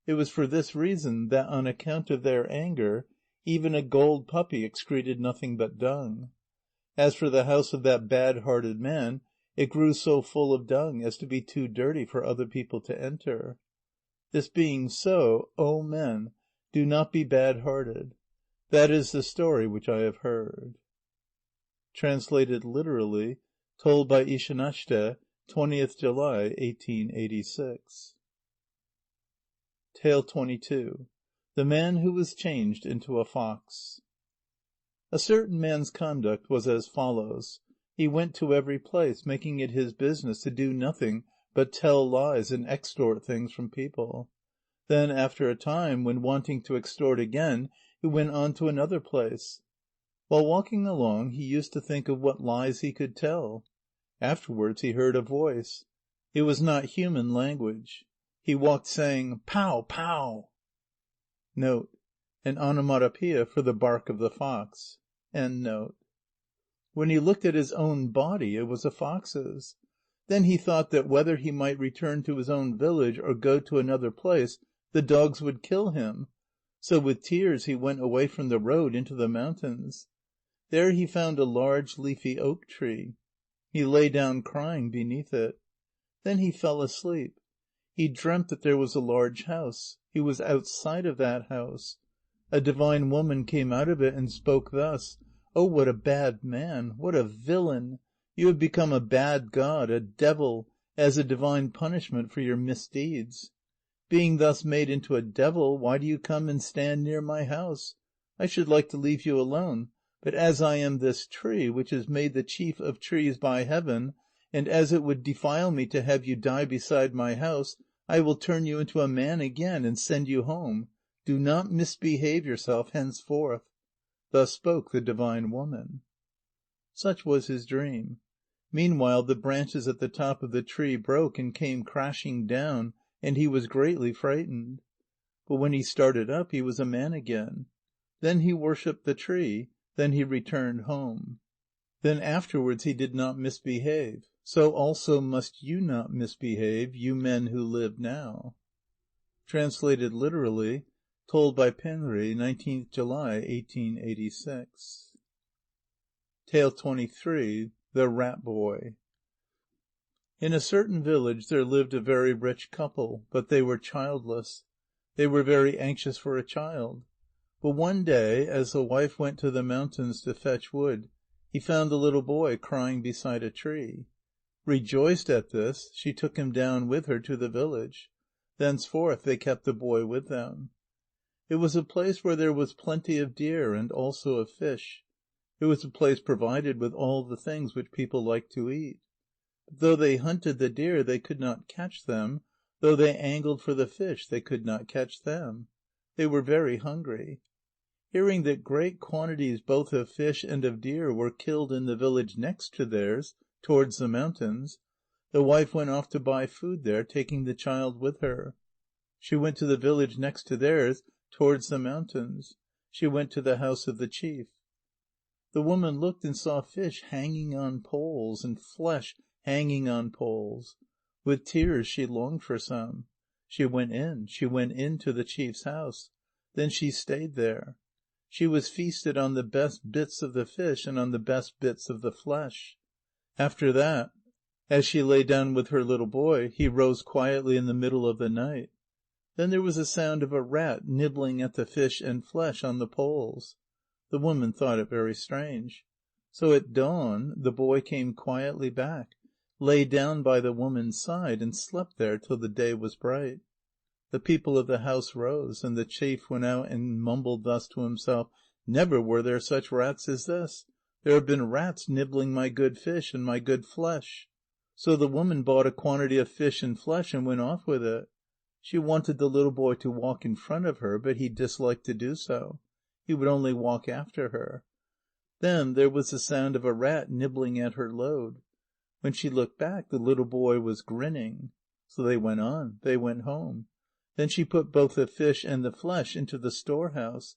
It was for this reason that, on account of their anger, even a gold puppy excreted nothing but dung. As for the house of that bad-hearted man, it grew so full of dung as to be too dirty for other people to enter. This being so, O men, do not be bad-hearted. That is the story which I have heard. Translated literally. Told by Ishanashte, 20th July, 1886. 22. The Man Who Was Changed into a Fox. A certain man's conduct was as follows. He went to every place, making it his business to do nothing but tell lies and extort things from people. Then, after a time, when wanting to extort again, he went on to another place. While walking along, he used to think of what lies he could tell. Afterwards he heard a voice. It was not human language. He walked saying, "Pow! Pow!" Note: an onomatopoeia for the bark of the fox. When he looked at his own body, it was a fox's. Then he thought that whether he might return to his own village or go to another place, the dogs would kill him. So with tears he went away from the road into the mountains. There he found a large leafy oak tree. He lay down crying beneath it. Then he fell asleep. He dreamt that there was a large house. He was outside of that house. A divine woman came out of it and spoke thus: "Oh, what a bad man! What a villain! You have become a bad god, a devil, as a divine punishment for your misdeeds. Being thus made into a devil, why do you come and stand near my house? I should like to leave you alone, but as I am this tree, which is made the chief of trees by heaven, and as it would defile me to have you die beside my house, I will turn you into a man again, and send you home. Do not misbehave yourself henceforth." Thus spoke the divine woman. Such was his dream. Meanwhile the branches at the top of the tree broke and came crashing down, and he was greatly frightened. But when he started up, he was a man again. Then he worshipped the tree. Then he returned home. Then afterwards he did not misbehave. So also must you not misbehave, you men who live now. Translated literally. Told by Penri, 19th July, 1886. 23. The Rat Boy. In a certain village there lived a very rich couple, but they were childless. They were very anxious for a child. But one day, as the wife went to the mountains to fetch wood, he found a little boy crying beside a tree. Rejoiced at this, she took him down with her to the village. Thenceforth they kept the boy with them. It was a place where there was plenty of deer, and also of fish. It was a place provided with all the things which people like to eat. But though they hunted the deer, they could not catch them. Though they angled for the fish, they could not catch them. They were very hungry. Hearing that great quantities both of fish and of deer were killed in the village next to theirs, towards the mountains, the wife went off to buy food there, taking the child with her. She went to the village next to theirs, towards the mountains. She went to the house of the chief. The woman looked and saw fish hanging on poles, and flesh hanging on poles. With tears she longed for some. She went in to the chief's house. Then she stayed there. She was feasted on the best bits of the fish and on the best bits of the flesh. After that, as she lay down with her little boy, he rose quietly in the middle of the night. Then there was a sound of a rat nibbling at the fish and flesh on the poles. The woman thought it very strange. So at dawn the boy came quietly back, lay down by the woman's side, and slept there till the day was bright. The people of the house rose, and the chief went out and mumbled thus to himself: "Never were there such rats as this. There have been rats nibbling my good fish and my good flesh." So the woman bought a quantity of fish and flesh, and went off with it. She wanted the little boy to walk in front of her, but he disliked to do so. He would only walk after her. Then there was the sound of a rat nibbling at her load. When she looked back, the little boy was grinning. So they went on. They went home. Then she put both the fish and the flesh into the storehouse.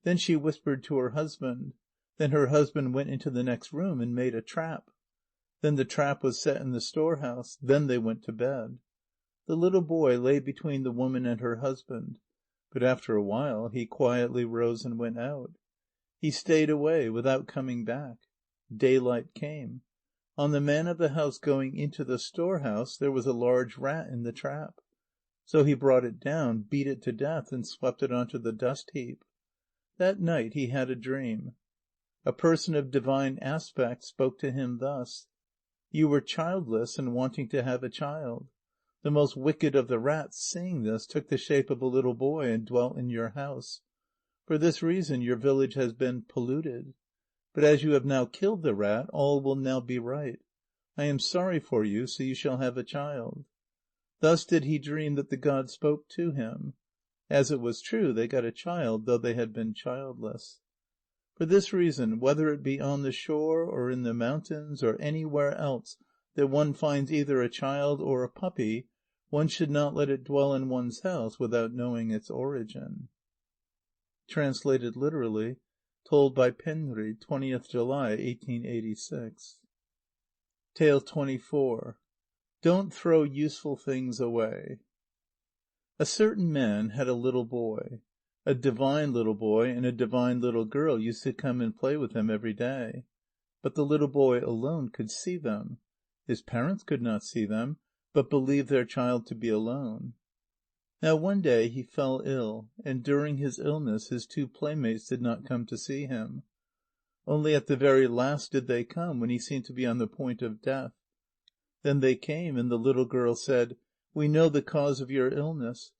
Then she whispered to her husband. Then her husband went into the next room and made a trap. Then the trap was set in the storehouse. Then they went to bed. The little boy lay between the woman and her husband. But after a while, he quietly rose and went out. He stayed away, without coming back. Daylight came. On the man of the house going into the storehouse, there was a large rat in the trap. So he brought it down, beat it to death, and swept it on to the dust heap. That night he had a dream. A person of divine aspect spoke to him thus: "You were childless and wanting to have a child. The most wicked of the rats, seeing this, took the shape of a little boy and dwelt in your house. For this reason your village has been polluted. But as you have now killed the rat, all will now be right. I am sorry for you, so you shall have a child." Thus did he dream that the god spoke to him. As it was true, they got a child, though they had been childless. For this reason, whether it be on the shore, or in the mountains, or anywhere else that one finds either a child or a puppy, one should not let it dwell in one's house without knowing its origin. Translated literally. Told by Penri, 20th July, 1886. 24. Don't throw useful things away. A certain man had a little boy. A divine little boy and a divine little girl used to come and play with him every day. But the little boy alone could see them. His parents could not see them, but believed their child to be alone. Now one day he fell ill, and during his illness his two playmates did not come to see him. Only at the very last did they come, when he seemed to be on the point of death. Then they came, and the little girl said: "We know the cause of your illness.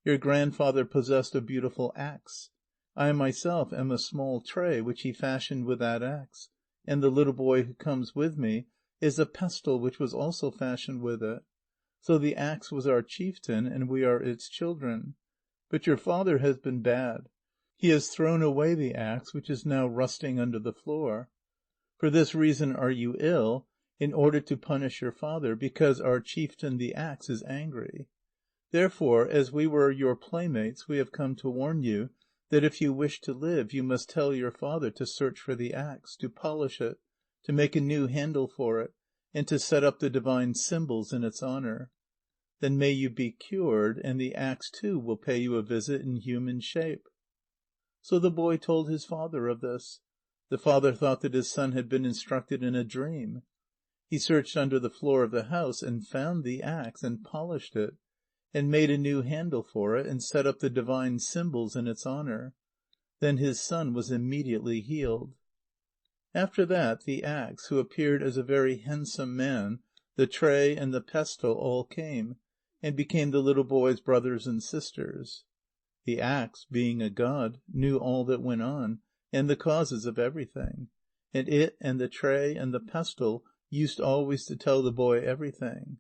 Your grandfather possessed a beautiful axe. I myself am a small tray which he fashioned with that axe, and the little boy who comes with me is a pestle which was also fashioned with it. So the axe was our chieftain, and we are its children. But your father has been bad. He has thrown away the axe, which is now rusting under the floor. For this reason are you ill, in order to punish your father, because our chieftain the axe is angry. Therefore, as we were your playmates, we have come to warn you that if you wish to live, you must tell your father to search for the axe, to polish it, to make a new handle for it, and to set up the divine symbols in its honour. Then may you be cured, and the axe too will pay you a visit in human shape." So the boy told his father of this. The father thought that his son had been instructed in a dream. He searched under the floor of the house, and found the axe, and polished it, and made a new handle for it, and set up the divine symbols in its honour. Then his son was immediately healed. After that, the axe, who appeared as a very handsome man, the tray and the pestle all came, and became the little boy's brothers and sisters. The axe, being a god, knew all that went on, and the causes of everything. And it and the tray and the pestle used always to tell the boy everything.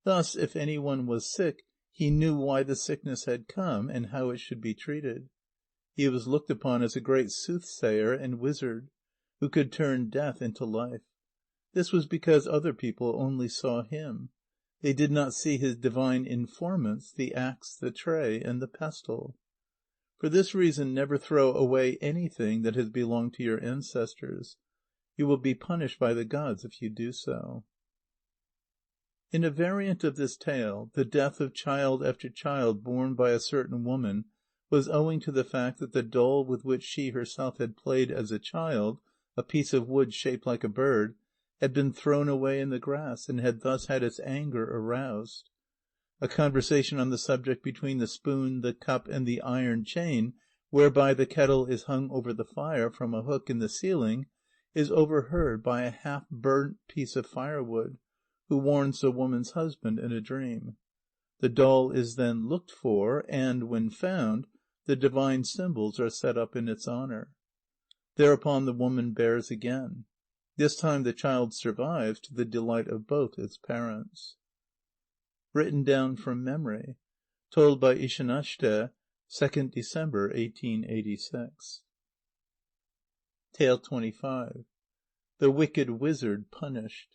Thus, if any one was sick, he knew why the sickness had come, and how it should be treated. He was looked upon as a great soothsayer and wizard, who could turn death into life. This was because other people only saw him. They did not see his divine informants, the axe, the tray, and the pestle. For this reason never throw away anything that has belonged to your ancestors. You will be punished by the gods if you do so. In a variant of this tale, the death of child after child born by a certain woman was owing to the fact that the doll with which she herself had played as a child, a piece of wood shaped like a bird, had been thrown away in the grass, and had thus had its anger aroused. A conversation on the subject between the spoon, the cup, and the iron chain, whereby the kettle is hung over the fire from a hook in the ceiling, is overheard by a half-burnt piece of firewood, who warns the woman's husband in a dream. The doll is then looked for, and, when found, the divine symbols are set up in its honour. Thereupon the woman bears again. This time the child survives, to the delight of both its parents. Written down from memory. Told by Ishanashte, 2nd December, 1886. 25. The Wicked Wizard Punished.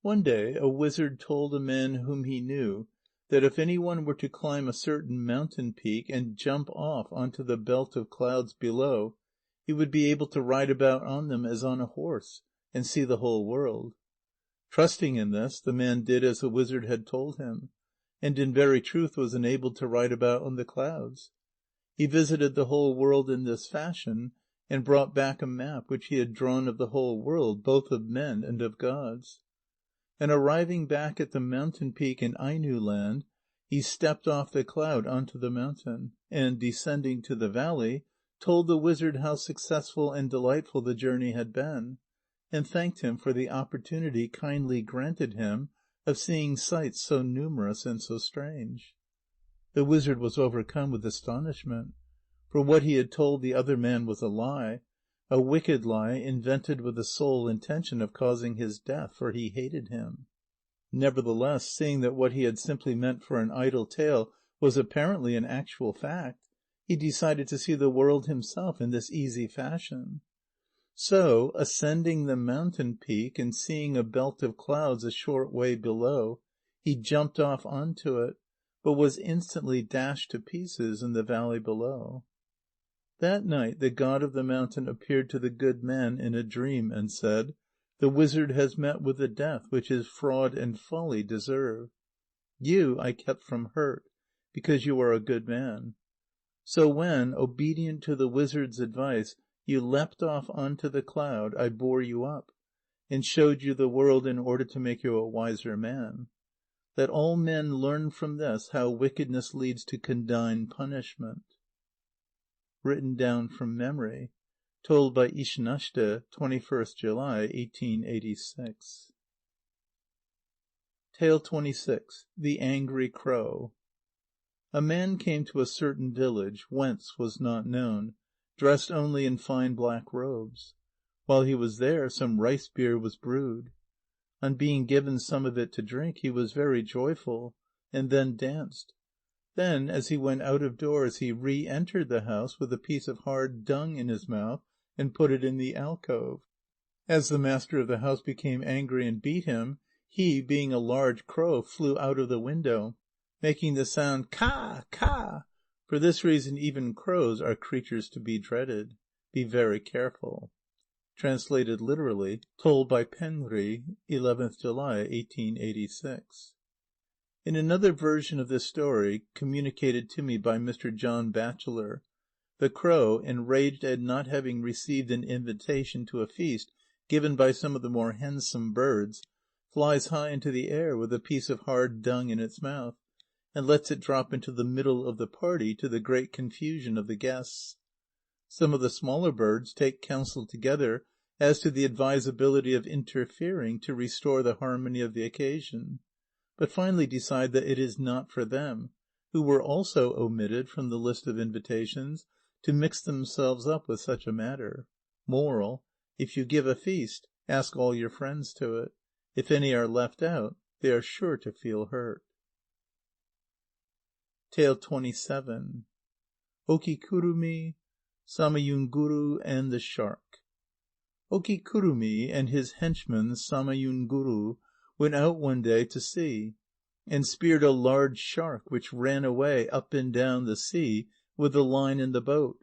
One day a wizard told a man whom he knew that if any one were to climb a certain mountain peak and jump off on to the belt of clouds below, he would be able to ride about on them as on a horse, and see the whole world. Trusting in this, the man did as the wizard had told him, and in very truth was enabled to ride about on the clouds. He visited the whole world in this fashion, and brought back a map which he had drawn of the whole world, both of men and of gods. And arriving back at the mountain peak in Ainu land, he stepped off the cloud on to the mountain, and, descending to the valley, told the wizard how successful and delightful the journey had been, and thanked him for the opportunity kindly granted him of seeing sights so numerous and so strange. The wizard was overcome with astonishment, for what he had told the other man was a lie, a wicked lie invented with the sole intention of causing his death, for he hated him. Nevertheless, seeing that what he had simply meant for an idle tale was apparently an actual fact, he decided to see the world himself in this easy fashion. So, ascending the mountain peak and seeing a belt of clouds a short way below, he jumped off on to it, but was instantly dashed to pieces in the valley below. That night the god of the mountain appeared to the good man in a dream, and said: "The wizard has met with the death which his fraud and folly deserve. You I kept from hurt, because you are a good man. So when, obedient to the wizard's advice, you leapt off on to the cloud, I bore you up, and showed you the world in order to make you a wiser man. Let all men learn from this how wickedness leads to condign punishment." Written down from memory. Told by Ishanashte, 21st July, 1886. Tale 26. The Angry Crow. A man came to a certain village, whence was not known, dressed only in fine black robes. While he was there, some rice beer was brewed. On being given some of it to drink, he was very joyful, and then danced. Then, as he went out of doors, he re-entered the house with a piece of hard dung in his mouth, and put it in the alcove. As the master of the house became angry and beat him, he, being a large crow, flew out of the window, making the sound "Ka! Ka!" For this reason even crows are creatures to be dreaded. Be very careful. Translated literally. Told by Penri, 11th July, 1886. In another version of this story, communicated to me by Mr. John Batchelor, the crow, enraged at not having received an invitation to a feast given by some of the more handsome birds, flies high into the air with a piece of hard dung in its mouth, and lets it drop into the middle of the party, to the great confusion of the guests. Some of the smaller birds take counsel together as to the advisability of interfering to restore the harmony of the occasion, but finally decide that it is not for them, who were also omitted from the list of invitations, to mix themselves up with such a matter. Moral: if you give a feast, ask all your friends to it. If any are left out, they are sure to feel hurt. Tale 27. Okikurumi, Samayunguru, and the Shark. Okikurumi and his henchman Samayunguru went out one day to sea, and speared a large shark which ran away up and down the sea with the line in the boat.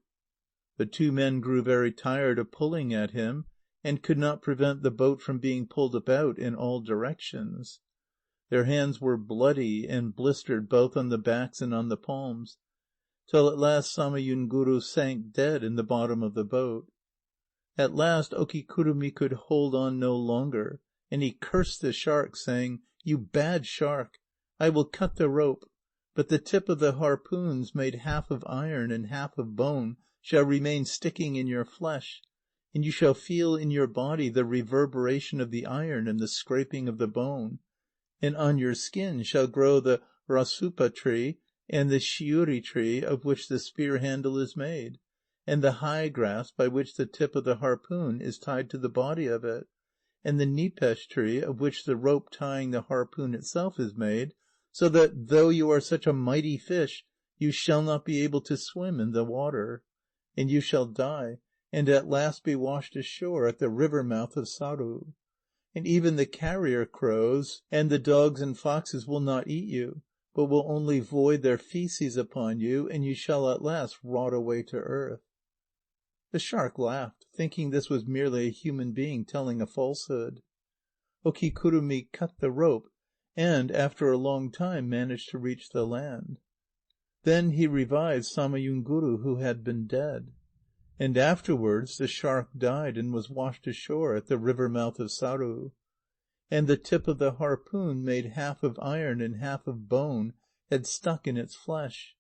The two men grew very tired of pulling at him, and could not prevent the boat from being pulled about in all directions. Their hands were bloody and blistered both on the backs and on the palms, till at last Samayunguru sank dead in the bottom of the boat. At last Okikurumi could hold on no longer, and he cursed the shark, saying: "You bad shark! I will cut the rope, but the tip of the harpoons, made half of iron and half of bone, shall remain sticking in your flesh, and you shall feel in your body the reverberation of the iron and the scraping of the bone. And on your skin shall grow the rasupa tree, and the shiuri tree, of which the spear handle is made, and the high grass by which the tip of the harpoon is tied to the body of it, and the nipesh tree, of which the rope tying the harpoon itself is made, so that, though you are such a mighty fish, you shall not be able to swim in the water. And you shall die, and at last be washed ashore at the river mouth of Saru. And even the carrier crows and the dogs and foxes will not eat you, but will only void their fæces upon you, and you shall at last rot away to earth." The shark laughed, thinking this was merely a human being telling a falsehood. Okikurumi cut the rope, and, after a long time, managed to reach the land. Then he revived Samayunguru, who had been dead. And afterwards the shark died and was washed ashore at the river mouth of Saru. And the tip of the harpoon, made half of iron and half of bone, had stuck in its flesh.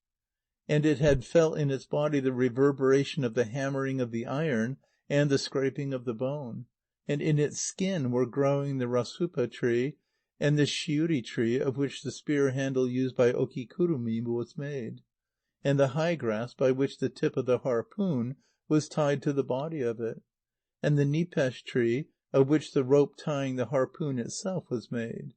And it had felt in its body the reverberation of the hammering of the iron and the scraping of the bone. And in its skin were growing the rasupa tree and the shiuri tree, of which the spear handle used by Okikurumi was made, and the high grass by which the tip of the harpoon was tied to the body of it, and the nipesh tree, of which the rope tying the harpoon itself was made.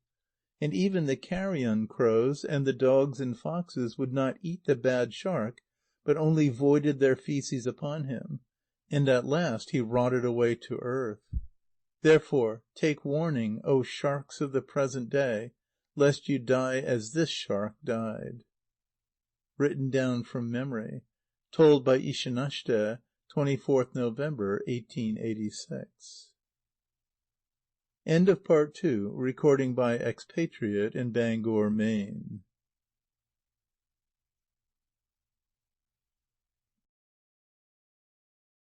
and even the carrion crows and the dogs and foxes would not eat the bad shark, but only voided their fœces upon him, and at last he rotted away to earth. Therefore take warning, O sharks of the present day, lest you die as this shark died. Written down from memory. Told by Ishanashte, 24th November, 1886. End of Part 2, recording by Expatriate in Bangor, Maine.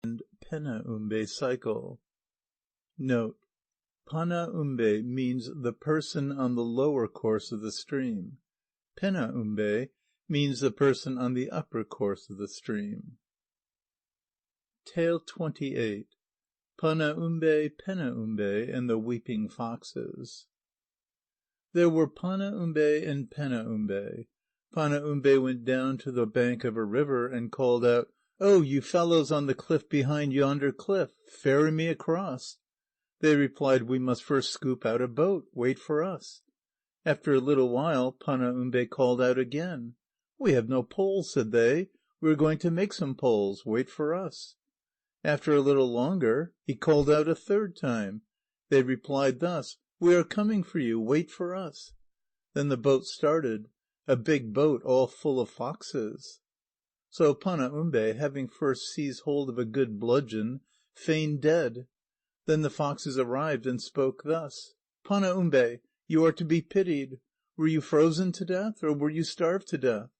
And Panaumb cycle. Note: Panaumb means the person on the lower course of the stream. Panaumb means the person on the upper course of the stream. Tale 28. Panaumb, Panaumb, and the Weeping Foxes. There were Panaumb and Panaumb. Panaumb went down to the bank of a river and called out, "Oh, you fellows on the cliff behind yonder cliff, ferry me across." They replied, "We must first scoop out a boat. Wait for us." After a little while, Panaumb called out again. "We have no poles," said they. "We are going to make some poles. Wait for us." After a little longer, he called out a third time. They replied thus: "We are coming for you. Wait for us." Then the boat started, a big boat all full of foxes. So Panaumb, having first seized hold of a good bludgeon, feigned dead. Then the foxes arrived and spoke thus: "Panaumb, you are to be pitied. Were you frozen to death, or were you starved to death?"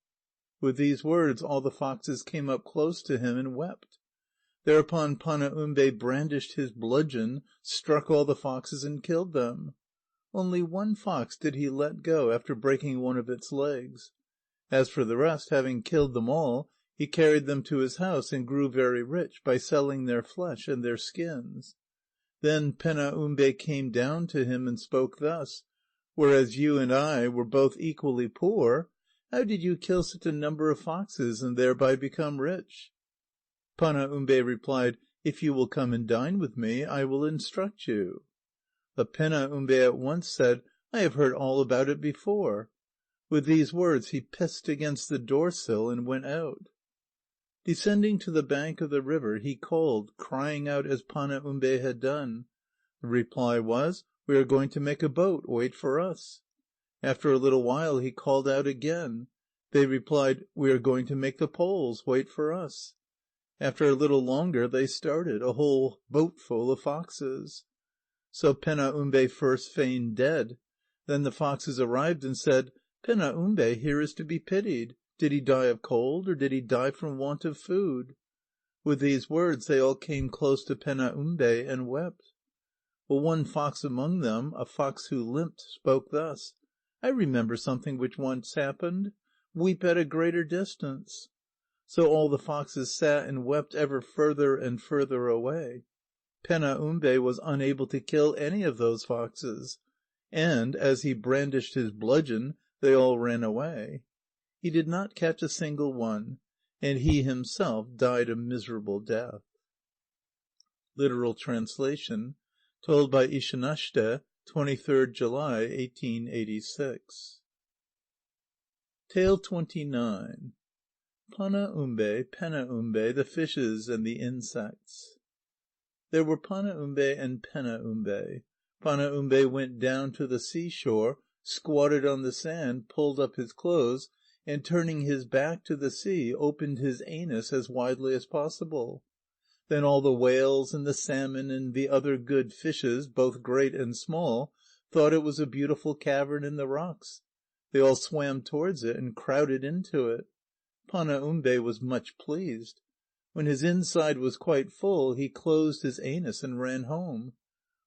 With these words all the foxes came up close to him and wept. Thereupon Panaumb brandished his bludgeon, struck all the foxes and killed them. Only one fox did he let go after breaking one of its legs. As for the rest, having killed them all, he carried them to his house and grew very rich by selling their flesh and their skins. Then Panaumb came down to him and spoke thus: "Whereas you and I were both equally poor, how did you kill such a number of foxes and thereby become rich?" Panaumb replied: "If you will come and dine with me, I will instruct you." But Panaumb at once said: "I have heard all about it before." With these words he pissed against the door sill and went out. Descending to the bank of the river, he called, crying out as Panaumb had done. The reply was: "We are going to make a boat. Wait for us." After a little while he called out again. They replied: "We are going to make the poles. Wait for us." After a little longer they started, a whole boatful of foxes. So Panaumb first feigned dead. Then the foxes arrived and said: "Panaumb here is to be pitied. Did he die of cold, or did he die from want of food?" With these words they all came close to Panaumb and wept. But one fox among them, a fox who limped, spoke thus: "I remember something which once happened. Weep at a greater distance." So all the foxes sat and wept ever further and further away. Panaumb was unable to kill any of those foxes, and, as he brandished his bludgeon, they all ran away. He did not catch a single one, and he himself died a miserable death. Literal translation. Told by Ishanashte, 23rd July, 1886. Tale 29. Panaumb, Panaumb, the Fishes and the Insects. There were Panaumb and Panaumb. Panaumb went down to the sea shore, squatted on the sand, pulled up his clothes, and turning his back to the sea, opened his anus as widely as possible. Then all the whales and the salmon and the other good fishes, both great and small, thought it was a beautiful cavern in the rocks. They all swam towards it and crowded into it. Panaumb was much pleased. When his inside was quite full, he closed his anus and ran home.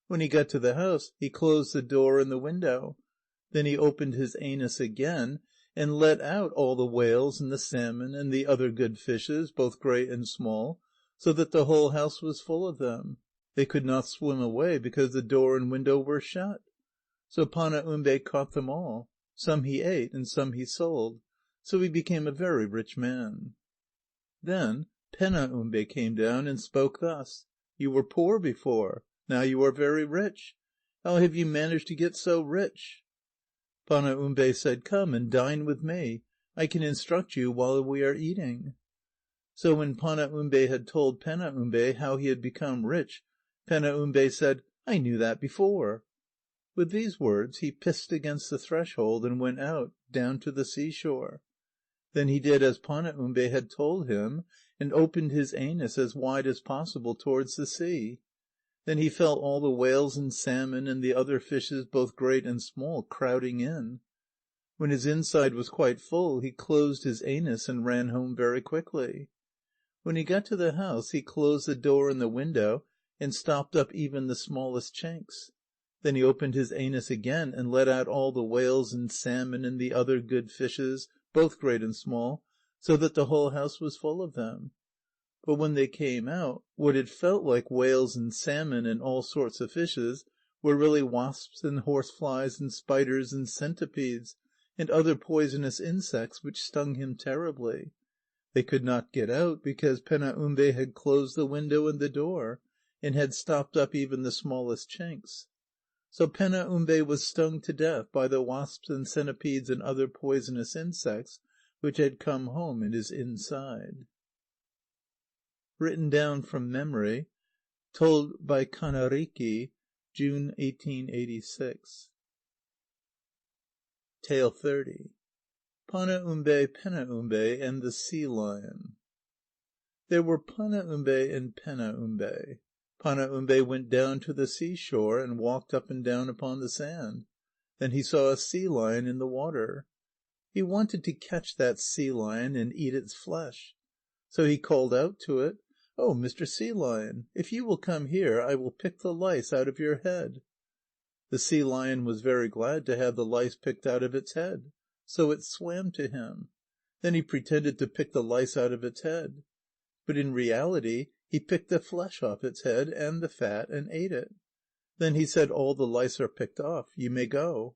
When he got to the house, he closed the door and the window. Then he opened his anus again, and let out all the whales and the salmon and the other good fishes, both great and small, so that the whole house was full of them. They could not swim away, because the door and window were shut. So Panaumb caught them all. Some he ate, and some he sold. So he became a very rich man. Then Panaumb came down and spoke thus: "You were poor before. Now you are very rich. How have you managed to get so rich?" Panaumbe said: "Come and dine with me. I can instruct you while we are eating." So when Panaumbe had told Penaumbe how he had become rich, Penaumbe said: "I knew that before." With these words he pissed against the threshold, and went out, down to the sea shore. Then he did as Panaumbe had told him, and opened his anus as wide as possible towards the sea. Then he felt all the whales and salmon and the other fishes, both great and small, crowding in. When his inside was quite full, he closed his anus and ran home very quickly. When he got to the house, he closed the door and the window, and stopped up even the smallest chinks. Then he opened his anus again, and let out all the whales and salmon and the other good fishes, both great and small, so that the whole house was full of them. But when they came out, what had felt like whales and salmon and all sorts of fishes were really wasps and horseflies and spiders and centipedes, and other poisonous insects which stung him terribly. They could not get out, because Penaumbe had closed the window and the door, and had stopped up even the smallest chinks. So Penaumbe was stung to death by the wasps and centipedes and other poisonous insects which had come home in his inside. Written down from memory. Told by Kannariki, June 1886. 30. Panaumbe, Penaumbe, and the Sea Lion. There were Panaumbe and Penaumbe. Panaumbe went down to the sea shore, and walked up and down upon the sand. Then he saw a sea lion in the water. He wanted to catch that sea lion and eat its flesh. So he called out to it: "Oh, Mr. Sea Lion, if you will come here, I will pick the lice out of your head." The sea lion was very glad to have the lice picked out of its head. So it swam to him. Then he pretended to pick the lice out of its head. But in reality he picked the flesh off its head, and the fat, and ate it. Then he said: "All the lice are picked off. You may go."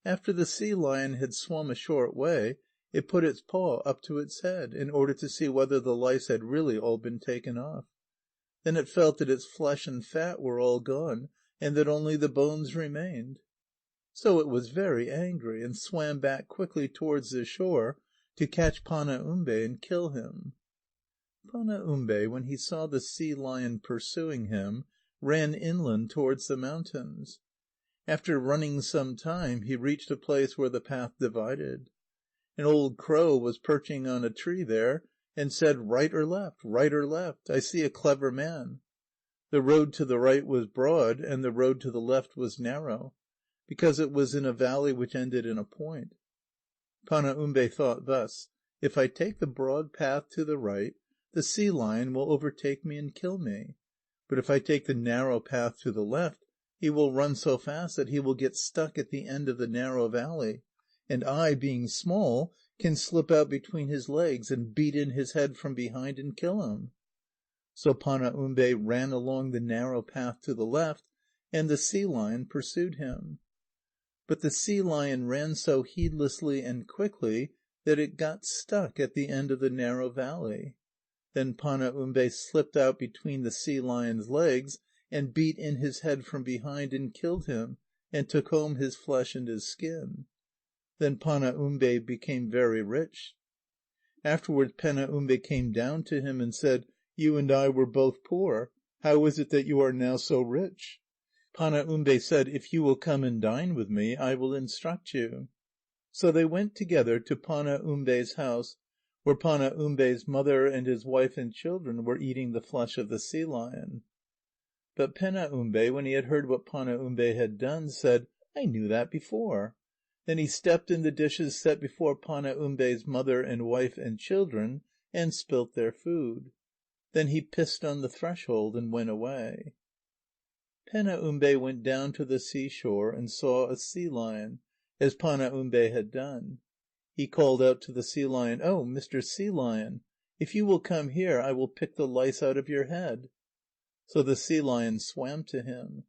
After the sea lion had swum a short way, it put its paw up to its head, in order to see whether the lice had really all been taken off. Then it felt that its flesh and fat were all gone, and that only the bones remained. So it was very angry, and swam back quickly towards the shore, to catch Panaumbe and kill him. Panaumbe, when he saw the sea lion pursuing him, ran inland towards the mountains. After running some time, he reached a place where the path divided. An old crow was perching on a tree there, and said: "Right or left? Right or left? I see a clever man." The road to the right was broad, and the road to the left was narrow, because it was in a valley which ended in a point. Panaumbe thought thus: "If I take the broad path to the right, the sea lion will overtake me and kill me. But if I take the narrow path to the left, he will run so fast that he will get stuck at the end of the narrow valley, and I, being small, can slip out between his legs, and beat in his head from behind and kill him." So Panaumbe ran along the narrow path to the left, and the sea lion pursued him. But the sea lion ran so heedlessly and quickly that it got stuck at the end of the narrow valley. Then Panaumbe slipped out between the sea lion's legs, and beat in his head from behind and killed him, and took home his flesh and his skin. Then Panaumbe became very rich. Afterwards Penaumbe came down to him and said: "You and I were both poor. How is it that you are now so rich?" Panaumbe said: "If you will come and dine with me, I will instruct you." So they went together to Panaumbe's house, where Panaumbe's mother and his wife and children were eating the flesh of the sea lion. But Penaumbe, when he had heard what Panaumbe had done, said: "I knew that before." Then he stepped in the dishes set before Panaumbe's mother and wife and children, and spilt their food. Then he pissed on the threshold, and went away. Penaumbe went down to the sea shore, and saw a sea lion, as Panaumbe had done. He called out to the sea lion: "Oh, Mr. Sea Lion, if you will come here, I will pick the lice out of your head." So the sea lion swam to him.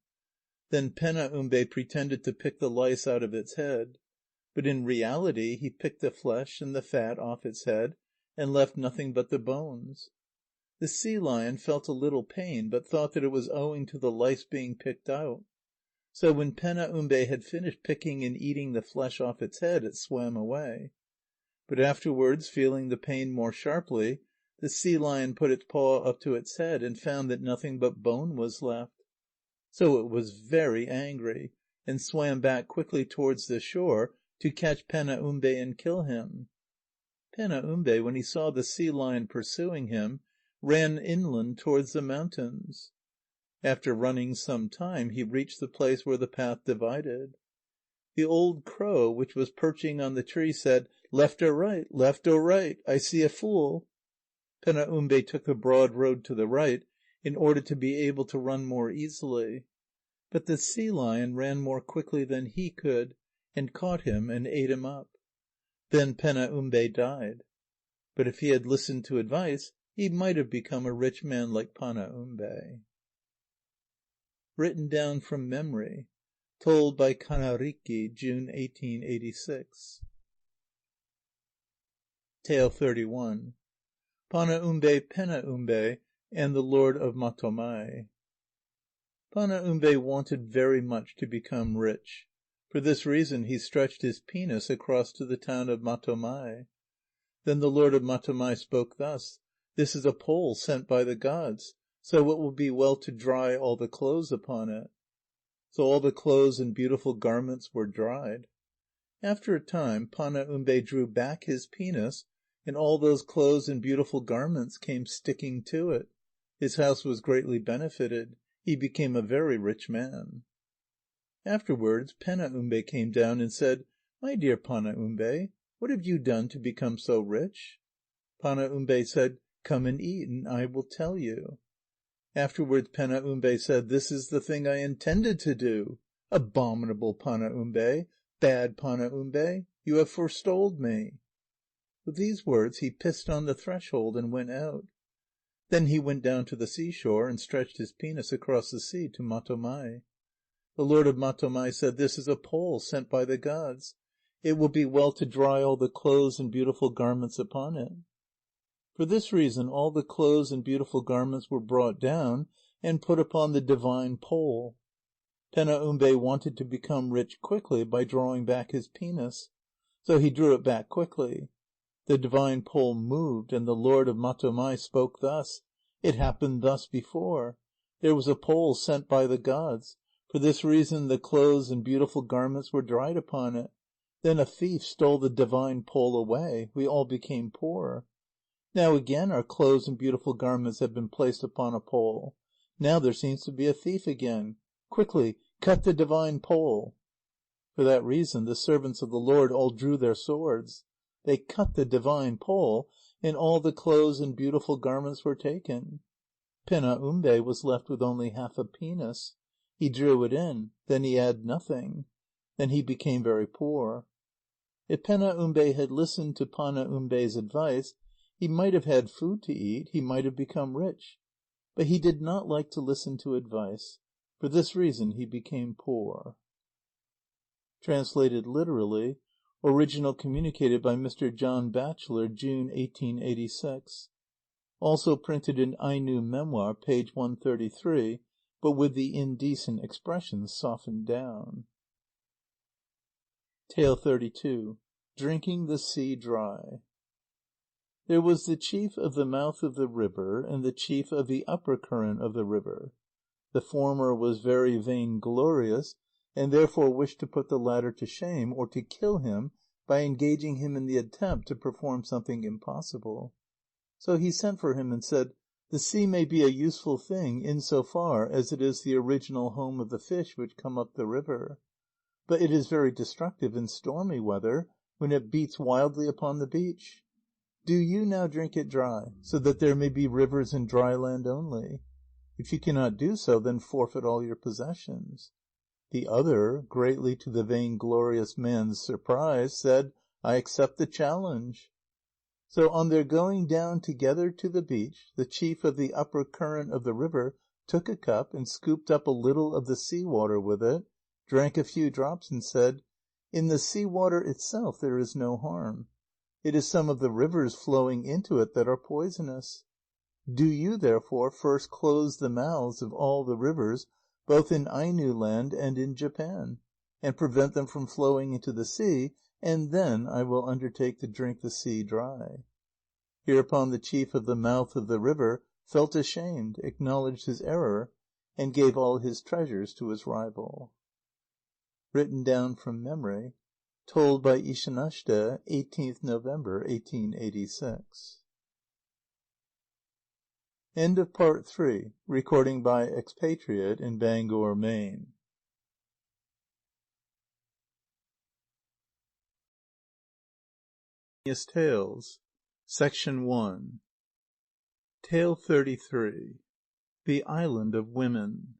Then Penaumbe pretended to pick the lice out of its head. But in reality he picked the flesh and the fat off its head, and left nothing but the bones. The sea lion felt a little pain, but thought that it was owing to the lice being picked out. So when Penaumbe had finished picking and eating the flesh off its head, it swam away. But afterwards, feeling the pain more sharply, the sea lion put its paw up to its head, and found that nothing but bone was left. So it was very angry, and swam back quickly towards the shore to catch Penaumbe and kill him. Penaumbe, when he saw the sea lion pursuing him, ran inland towards the mountains. After running some time, he reached the place where the path divided. The old crow, which was perching on the tree, said: "Left or right? Left or right? I see a fool." Penaumbe took the broad road to the right, in order to be able to run more easily. But the sea lion ran more quickly than he could, and caught him and ate him up. Then Penaumbe died. But if he had listened to advice, he might have become a rich man like Panaumbe. Written down from memory. Told by Kannariki, June 1886. 31. Panaumbe, Penaumbe, and the Lord of Matomai. Panaumbe wanted very much to become rich. For this reason he stretched his penis across to the town of Matomai. Then the Lord of Matomai spoke thus: "This is a pole sent by the gods, so it will be well to dry all the clothes upon it." So all the clothes and beautiful garments were dried. After a time, Panaumbe drew back his penis, and all those clothes and beautiful garments came sticking to it. His house was greatly benefited. He became a very rich man. Afterwards, Penaumbe came down and said: "My dear Panaumbe, what have you done to become so rich?" Panaumbe said: "Come and eat, and I will tell you." Afterwards Penaumbe said: "This is the thing I intended to do. Abominable Panaumbe, bad Panaumbe, you have forestalled me." With these words he pissed on the threshold and went out. Then he went down to the sea shore, and stretched his penis across the sea to Matomai. The Lord of Matomai said: "This is a pole sent by the gods. It will be well to dry all the clothes and beautiful garments upon it." For this reason all the clothes and beautiful garments were brought down, and put upon the divine pole. Penaumbe wanted to become rich quickly by drawing back his penis. So he drew it back quickly. The divine pole moved, and the Lord of Matomai spoke thus: "It happened thus before. There was a pole sent by the gods. For this reason the clothes and beautiful garments were dried upon it. Then a thief stole the divine pole away. We all became poor. Now again our clothes and beautiful garments have been placed upon a pole. Now there seems to be a thief again. Quickly, cut the divine pole." For that reason the servants of the Lord all drew their swords. They cut the divine pole, and all the clothes and beautiful garments were taken. Penaumbe was left with only half a penis. He drew it in. Then he had nothing. Then he became very poor. If Penaumbe had listened to Panaumbe's advice, he might have had food to eat, he might have become rich. But he did not like to listen to advice. For this reason he became poor. Translated literally. Original communicated by Mr. John Batchelor, June 1886. Also printed in Ainu Memoir, page 133, but with the indecent expressions softened down. 32. Drinking the Sea Dry. There was the chief of the mouth of the river, and the chief of the upper current of the river. The former was very vainglorious, and therefore wished to put the latter to shame, or to kill him by engaging him in the attempt to perform something impossible. So he sent for him and said: "The sea may be a useful thing in so far as it is the original home of the fish which come up the river. But it is very destructive in stormy weather, when it beats wildly upon the beach. Do you now drink it dry, so that there may be rivers in dry land only. If you cannot do so, then forfeit all your possessions." The other, greatly to the vainglorious man's surprise, said: "I accept the challenge." So on their going down together to the beach, the chief of the upper current of the river took a cup and scooped up a little of the sea water with it, drank a few drops, and said: "In the sea water itself there is no harm. It is some of the rivers flowing into it that are poisonous. Do you, therefore, first close the mouths of all the rivers both in Aino land and in Japan, and prevent them from flowing into the sea, and then I will undertake to drink the sea dry." Hereupon the chief of the mouth of the river felt ashamed, acknowledged his error, and gave all his treasures to his rival. Written down from memory. Told by Ishanashte, 18th November, 1886. End of Part 3. Recording by Expatriate in Bangor, Maine. Tales. Section 1. Tale 33. The Island of Women.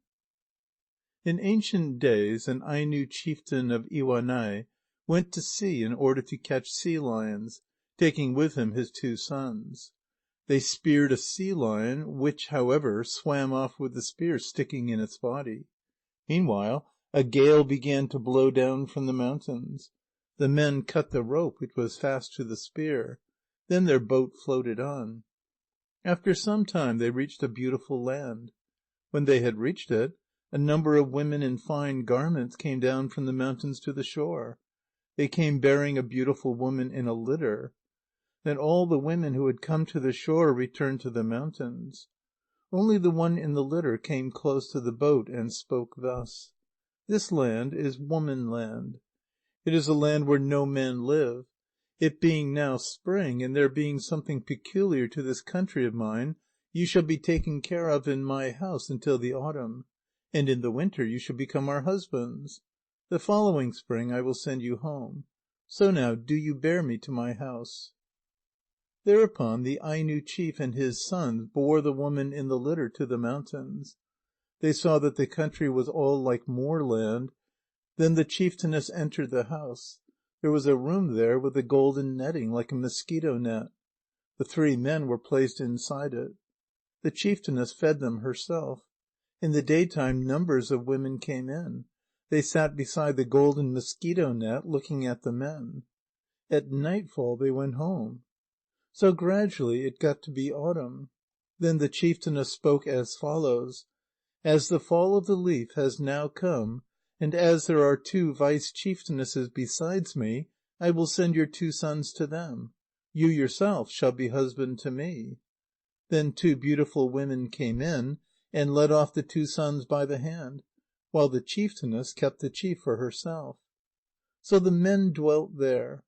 In ancient days an Aino chieftain of Iwanai went to sea in order to catch sea lions, taking with him his 2 sons. They speared a sea lion, which, however, swam off with the spear sticking in its body. Meanwhile a gale began to blow down from the mountains. The men cut the rope which was fast to the spear. Then their boat floated on. After some time they reached a beautiful land. When they had reached it, a number of women in fine garments came down from the mountains to the shore. They came bearing a beautiful woman in a litter. Then all the women who had come to the shore returned to the mountains. Only the one in the litter came close to the boat and spoke thus: "This land is woman land. It is a land where no men live. It being now spring, and there being something peculiar to this country of mine, you shall be taken care of in my house until the autumn, and in the winter you shall become our husbands. The following spring I will send you home. So now do you bear me to my house." Thereupon the Aino chief and his sons bore the woman in the litter to the mountains. They saw that the country was all like moorland. Then the chieftainess entered the house. There was a room there with a golden netting, like a mosquito net. The 3 men were placed inside it. The chieftainess fed them herself. In the daytime numbers of women came in. They sat beside the golden mosquito net, looking at the men. At nightfall they went home. So gradually it got to be autumn. Then the chieftainess spoke as follows: "As the fall of the leaf has now come, and as there are 2 vice-chieftainesses besides me, I will send your 2 sons to them. You yourself shall be husband to me." Then 2 beautiful women came in, and led off the 2 sons by the hand, while the chieftainess kept the chief for herself. So the men dwelt there.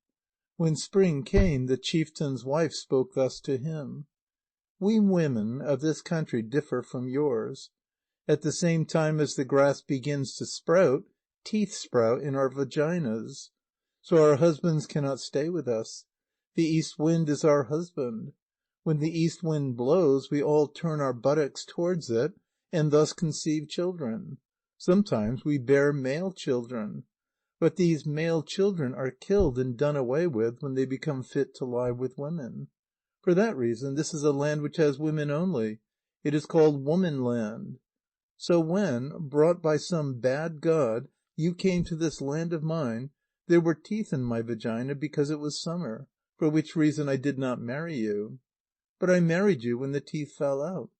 When spring came, the chieftain's wife spoke thus to him: "We women of this country differ from yours. At the same time as the grass begins to sprout, teeth sprout in our vaginas. So our husbands cannot stay with us. The east wind is our husband. When the east wind blows, we all turn our buttocks towards it, and thus conceive children. Sometimes we bear male children. But these male children are killed and done away with when they become fit to lie with women. For that reason this is a land which has women only. It is called woman land. So when, brought by some bad god, you came to this land of mine, there were teeth in my vagina because it was summer, for which reason I did not marry you. But I married you when the teeth fell out.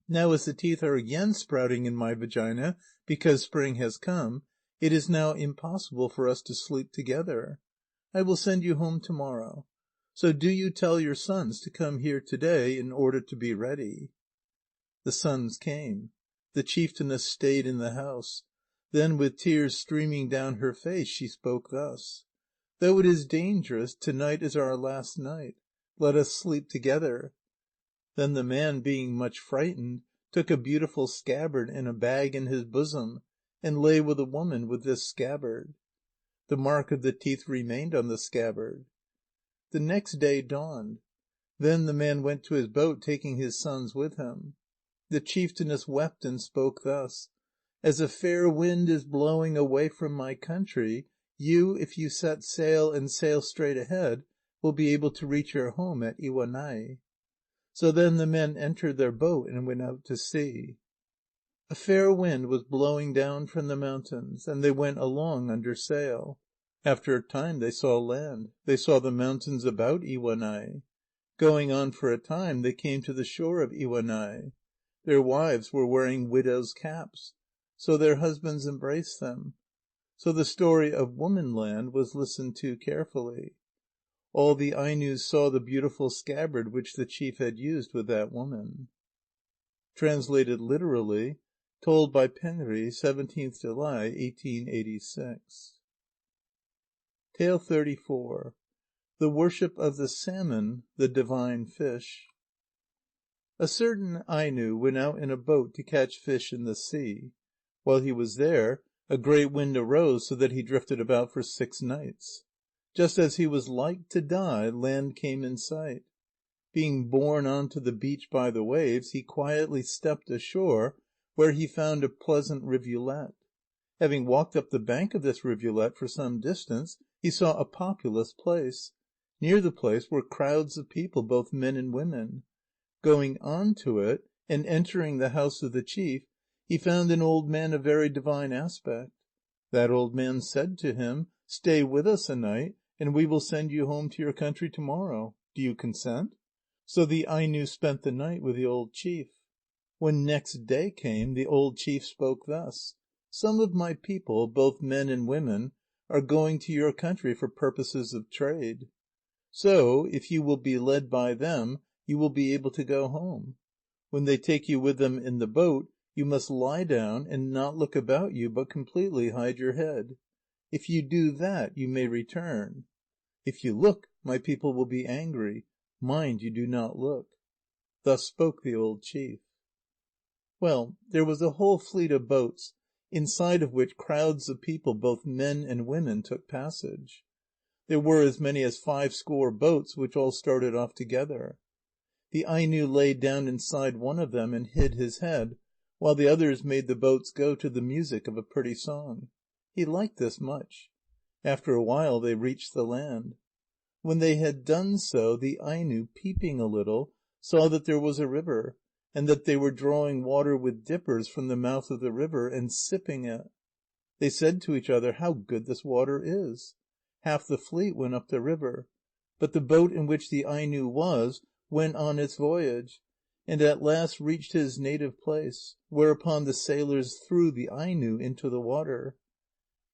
Now as the teeth are again sprouting in my vagina because spring has come, it is now impossible for us to sleep together. I will send you home to morrow. So do you tell your sons to come here to day in order to be ready." The sons came. The chieftainess stayed in the house. Then with tears streaming down her face, she spoke thus: "Though it is dangerous, to-night is our last night. Let us sleep together." Then the man, being much frightened, took a beautiful scabbard and a bag in his bosom, and lay with the woman with this scabbard. The mark of the teeth remained on the scabbard. The next day dawned. Then the man went to his boat, taking his sons with him. The chieftainess wept and spoke thus: "As a fair wind is blowing away from my country, you, if you set sail and sail straight ahead, will be able to reach your home at Iwanai." So then the men entered their boat and went out to sea. A fair wind was blowing down from the mountains, and they went along under sail. After a time they saw land. They saw the mountains about Iwanai. Going on for a time, they came to the shore of Iwanai. Their wives were wearing widows' caps. so their husbands embraced them. So the story of Womanland was listened to carefully. All the Ainos saw the beautiful scabbard which the chief had used with that woman. Translated literally. Told by Penri, 17th July, 1886. XXXIV. The Worship of the Salmon, the Divine Fish. A certain Aino went out in a boat to catch fish in the sea. While he was there, a great wind arose, so that he drifted about for 6 nights. Just as he was like to die, land came in sight. Being borne on to the beach by the waves, he quietly stepped ashore, where he found a pleasant rivulet. Having walked up the bank of this rivulet for some distance, he saw a populous place. Near the place were crowds of people, both men and women. Going on to it, and entering the house of the chief, he found an old man of very divine aspect. That old man said to him: "Stay with us a night, and we will send you home to your country to morrow. Do you consent?" So the Aino spent the night with the old chief. When next day came, the old chief spoke thus: "Some of my people, both men and women, are going to your country for purposes of trade. So, if you will be led by them, you will be able to go home. When they take you with them in the boat, you must lie down, and not look about you, but completely hide your head. If you do that, you may return. If you look, my people will be angry. Mind you do not look." Thus spoke the old chief. Well, there was a whole fleet of boats, inside of which crowds of people, both men and women, took passage. There were as many as 50 boats, which all started off together. The Aino lay down inside one of them and hid his head, while the others made the boats go to the music of a pretty song. He liked this much. After a while they reached the land. When they had done so, the Aino, peeping a little, saw that there was a river, and that they were drawing water with dippers from the mouth of the river, and sipping it. They said to each other: "How good this water is!" Half the fleet went up the river. But the boat in which the Aino was went on its voyage, and at last reached his native place, whereupon the sailors threw the Aino into the water.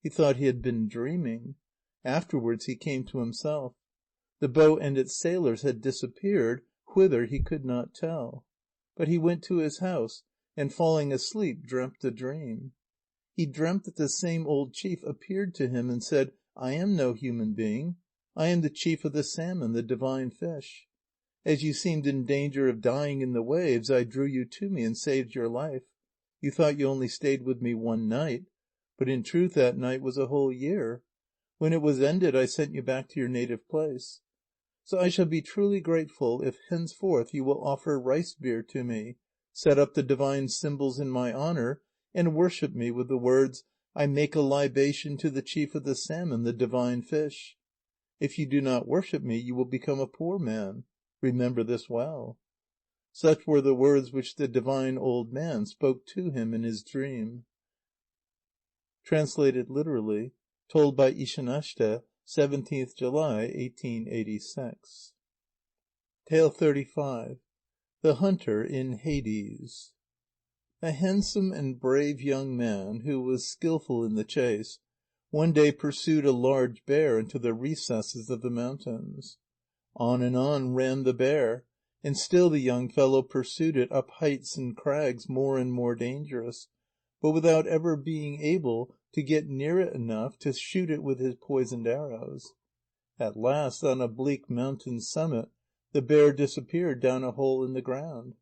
He thought he had been dreaming. Afterwards he came to himself. The boat and its sailors had disappeared, whither he could not tell. But he went to his house, and falling asleep, dreamt a dream. He dreamt that the same old chief appeared to him and said: "I am no human being. I am the chief of the salmon, the divine fish. As you seemed in danger of dying in the waves, I drew you to me and saved your life. You thought you only stayed with me 1 night, but in truth that night was a whole year. When it was ended, I sent you back to your native place. So I shall be truly grateful if henceforth you will offer rice beer to me, set up the divine symbols in my honour, and worship me with the words: 'I make a libation to the chief of the salmon, the divine fish.' If you do not worship me, you will become a poor man. Remember this well." Such were the words which the divine old man spoke to him in his dream. Translated literally. Told by Ishanashte, 17th July, 1886. XXXV. The Hunter in Hades. A handsome and brave young man, who was skilful in the chase, one day pursued a large bear into the recesses of the mountains. On and on ran the bear, and still the young fellow pursued it up heights and crags more and more dangerous, but without ever being able to get near it enough to shoot it with his poisoned arrows. At last, on a bleak mountain summit, the bear disappeared down a hole in the ground.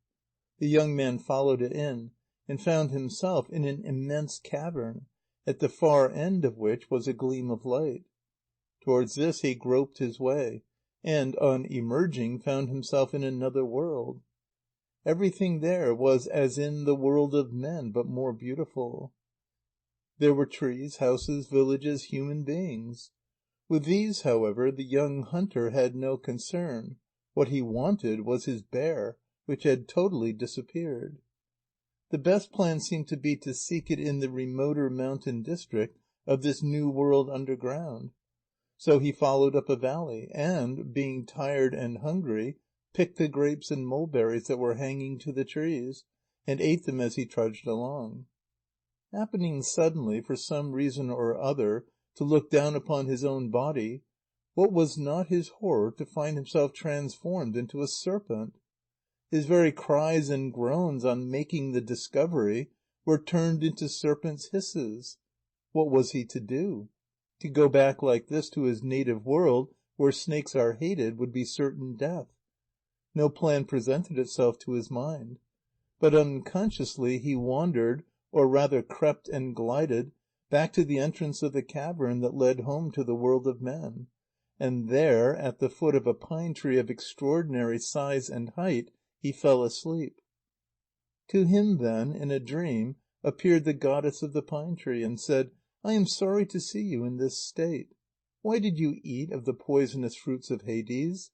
The young man followed it in, and found himself in an immense cavern, at the far end of which was a gleam of light. Towards this he groped his way, and, on emerging, found himself in another world. Everything there was as in the world of men, but more beautiful. There were trees, houses, villages, human beings. With these, however, the young hunter had no concern. What he wanted was his bear, which had totally disappeared. The best plan seemed to be to seek it in the remoter mountain district of this new world underground. So he followed up a valley, and, being tired and hungry, picked the grapes and mulberries that were hanging to the trees, and ate them as he trudged along. Happening suddenly, for some reason or other, to look down upon his own body, what was not his horror to find himself transformed into a serpent! His very cries and groans on making the discovery were turned into serpents' hisses. What was he to do? To go back like this to his native world, where snakes are hated, would be certain death. No plan presented itself to his mind. But unconsciously he wandered, or rather crept and glided, back to the entrance of the cavern that led home to the world of men, and there, at the foot of a pine tree of extraordinary size and height, he fell asleep. To him then, in a dream, appeared the goddess of the pine tree, and said: "I am sorry to see you in this state. Why did you eat of the poisonous fruits of Hades?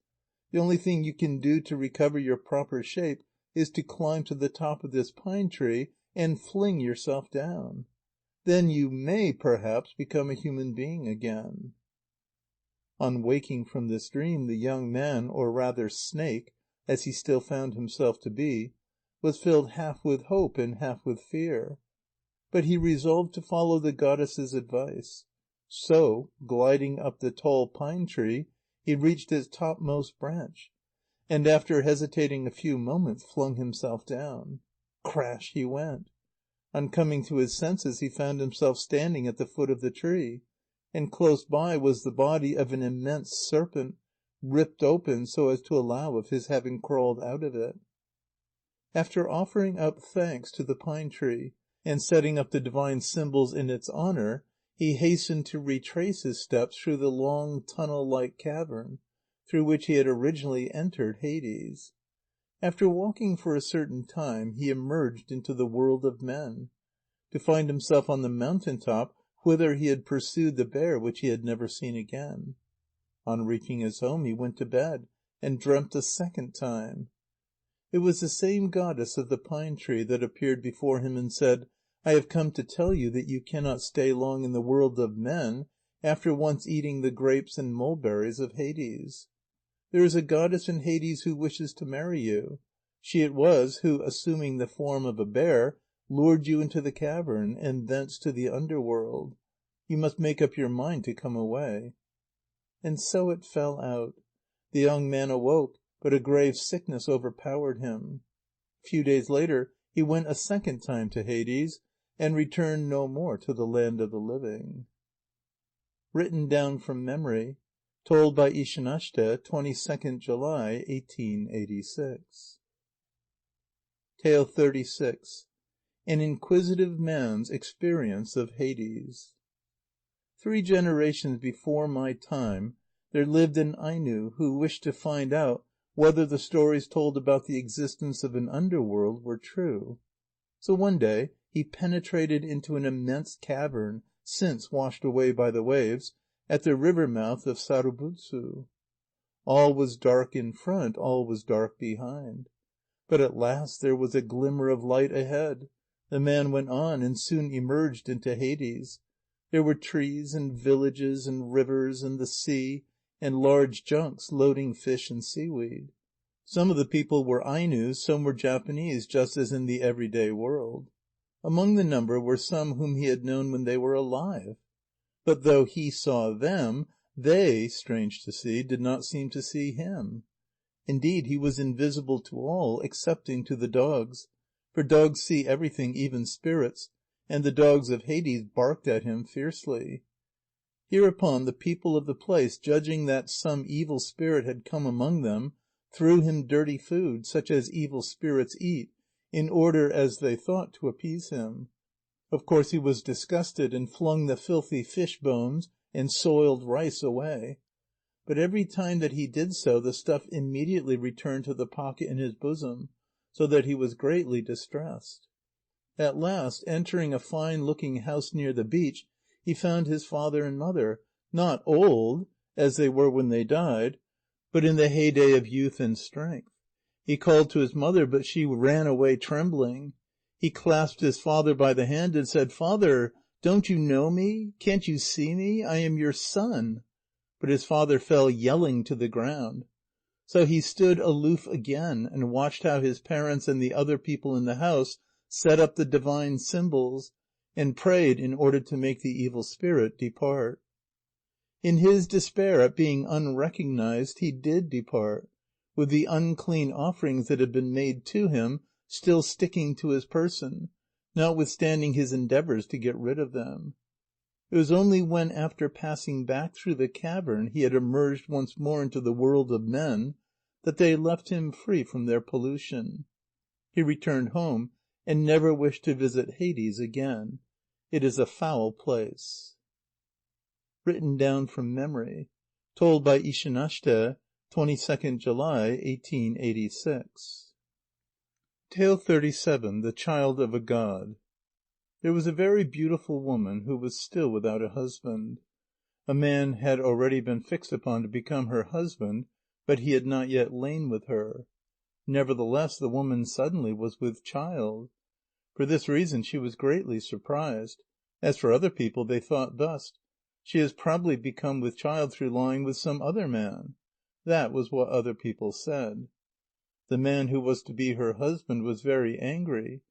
The only thing you can do to recover your proper shape is to climb to the top of this pine tree and fling yourself down. Then you may, perhaps, become a human being again." On waking from this dream, the young man, or rather snake, as he still found himself to be, was filled half with hope and half with fear. But he resolved to follow the goddess's advice. So, gliding up the tall pine tree, he reached its topmost branch, and after hesitating a few moments, flung himself down. Crash he went. On coming to his senses, he found himself standing at the foot of the tree, and close by was the body of an immense serpent, ripped open so as to allow of his having crawled out of it. After offering up thanks to the pine tree, and setting up the divine symbols in its honour, he hastened to retrace his steps through the long tunnel-like cavern, through which he had originally entered Hades. After walking for a certain time, he emerged into the world of men, to find himself on the mountain-top whither he had pursued the bear which he had never seen again. On reaching his home, he went to bed, and dreamt a second time. It was the same goddess of the pine tree that appeared before him and said: "I have come to tell you that you cannot stay long in the world of men after once eating the grapes and mulberries of Hades. There is a goddess in Hades who wishes to marry you. She it was who, assuming the form of a bear, lured you into the cavern, and thence to the underworld. You must make up your mind to come away." And so it fell out. The young man awoke, but a grave sickness overpowered him. A few days later he went a second time to Hades, and returned no more to the land of the living. Written down from memory. Told by Ishanashte, 22nd July, 1886. XXXVI. An Inquisitive Man's Experience of Hades. 3 generations before my time there lived an Aino who wished to find out whether the stories told about the existence of an underworld were true. So one day he penetrated into an immense cavern, since washed away by the waves, at the river mouth of Sarubutsu. All was dark in front, all was dark behind. But at last there was a glimmer of light ahead. The man went on, and soon emerged into Hades. There were trees and villages and rivers and the sea, and large junks loading fish and seaweed. Some of the people were Ainos, some were Japanese, just as in the everyday world. Among the number were some whom he had known when they were alive. But though he saw them, they, strange to see, did not seem to see him. Indeed, he was invisible to all, excepting to the dogs, for dogs see everything, even spirits, and the dogs of Hades barked at him fiercely. Hereupon the people of the place, judging that some evil spirit had come among them, threw him dirty food, such as evil spirits eat, in order, as they thought, to appease him. Of course he was disgusted, and flung the filthy fish bones and soiled rice away. But every time that he did so, the stuff immediately returned to the pocket in his bosom, so that he was greatly distressed. At last, entering a fine-looking house near the beach, he found his father and mother, not old, as they were when they died, but in the heyday of youth and strength. He called to his mother, but she ran away trembling. He clasped his father by the hand and said: "Father, don't you know me? Can't you see me? I am your son." But his father fell yelling to the ground. So he stood aloof again, and watched how his parents and the other people in the house set up the divine symbols, and prayed in order to make the evil spirit depart. In his despair at being unrecognized, he did depart, with the unclean offerings that had been made to him still sticking to his person, notwithstanding his endeavours to get rid of them. It was only when after passing back through the cavern he had emerged once more into the world of men, that they left him free from their pollution. He returned home, and never wished to visit Hades again. It is a foul place. Written down from memory. Told by Ishanashte, 22nd July, 1886. XXXVII. The Child of a God. There was a very beautiful woman who was still without a husband. A man had already been fixed upon to become her husband, but he had not yet lain with her. Nevertheless, the woman suddenly was with child. For this reason she was greatly surprised. As for other people, they thought thus: "She has probably become with child through lying with some other man." That was what other people said. The man who was to be her husband was very angry,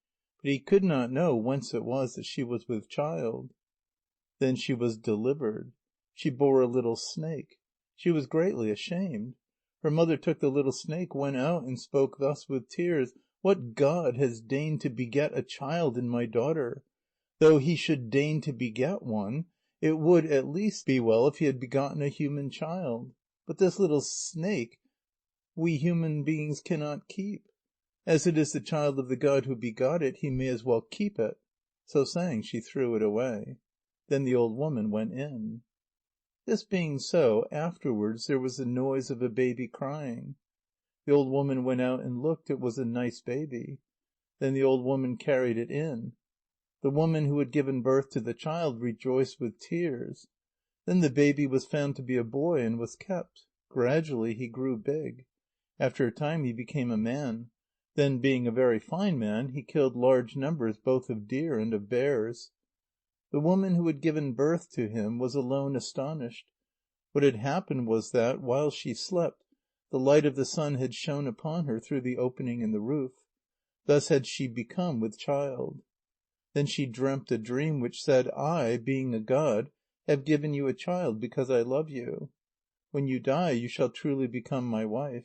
but he could not know whence it was that she was with child. Then she was delivered. She bore a little snake. She was greatly ashamed. Her mother took the little snake, went out, and spoke thus with tears: "What god has deigned to beget a child in my daughter? Though he should deign to beget one, it would, at least, be well if he had begotten a human child. But this little snake we human beings cannot keep. As it is the child of the god who begot it, he may as well keep it." So saying, she threw it away. Then the old woman went in. This being so, afterwards there was the noise of a baby crying. The old woman went out and looked. It was a nice baby. Then the old woman carried it in. The woman who had given birth to the child rejoiced with tears. Then the baby was found to be a boy, and was kept. Gradually he grew big. After a time he became a man. Then, being a very fine man, he killed large numbers both of deer and of bears. The woman who had given birth to him was alone astonished. What had happened was that, while she slept, the light of the sun had shone upon her through the opening in the roof. Thus had she become with child. Then she dreamt a dream which said: "I, being a god, have given you a child because I love you. When you die, you shall truly become my wife.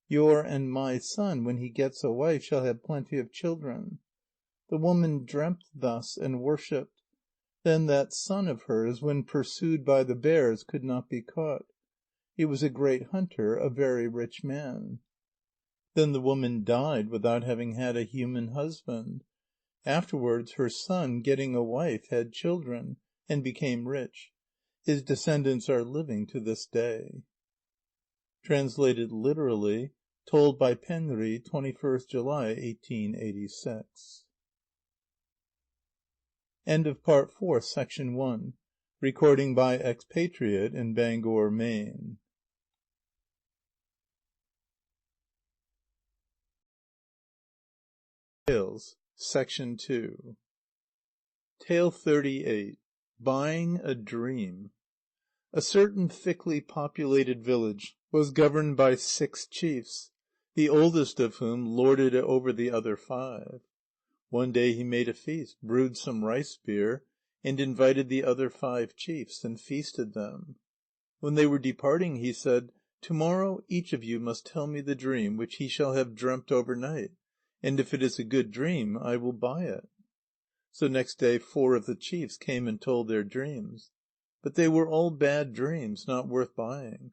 Your and my son, when he gets a wife, shall have plenty of children." The woman dreamt thus, and worshipped. Then that son of hers, when pursued by the bears, could not be caught. He was a great hunter, a very rich man. Then the woman died without having had a human husband. Afterwards her son, getting a wife, had children, and became rich. His descendants are living to this day. Translated literally. Told by Penri, 21st July, 1886. End of Part 4, Section 1. Recording by Expatriate in Bangor, Maine. Tales, Section 2. Tale 38. Buying a Dream. A certain thickly populated village was governed by 6 chiefs, the oldest of whom lorded it over the other 5. One day he made a feast, brewed some rice beer, and invited the other 5 chiefs, and feasted them. When they were departing, he said: "To‐morrow each of you must tell me the dream which he shall have dreamt overnight, and if it is a good dream, I will buy it." So next day 4 of the chiefs came and told their dreams. But they were all bad dreams, not worth buying.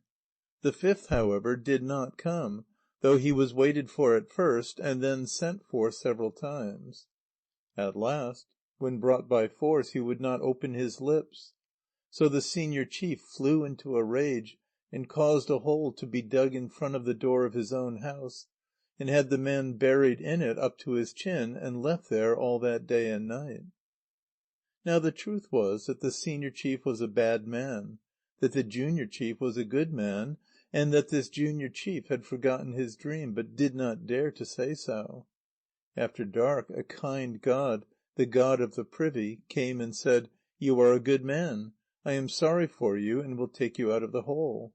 The 5th, however, did not come, though he was waited for at first, and then sent for several times. At last, when brought by force, he would not open his lips. So the senior chief flew into a rage, and caused a hole to be dug in front of the door of his own house, and had the man buried in it up to his chin, and left there all that day and night. Now the truth was that the senior chief was a bad man, that the junior chief was a good man, and that this junior chief had forgotten his dream, but did not dare to say so. After dark, a kind god, the god of the privy, came and said: "You are a good man. I am sorry for you, and will take you out of the hole."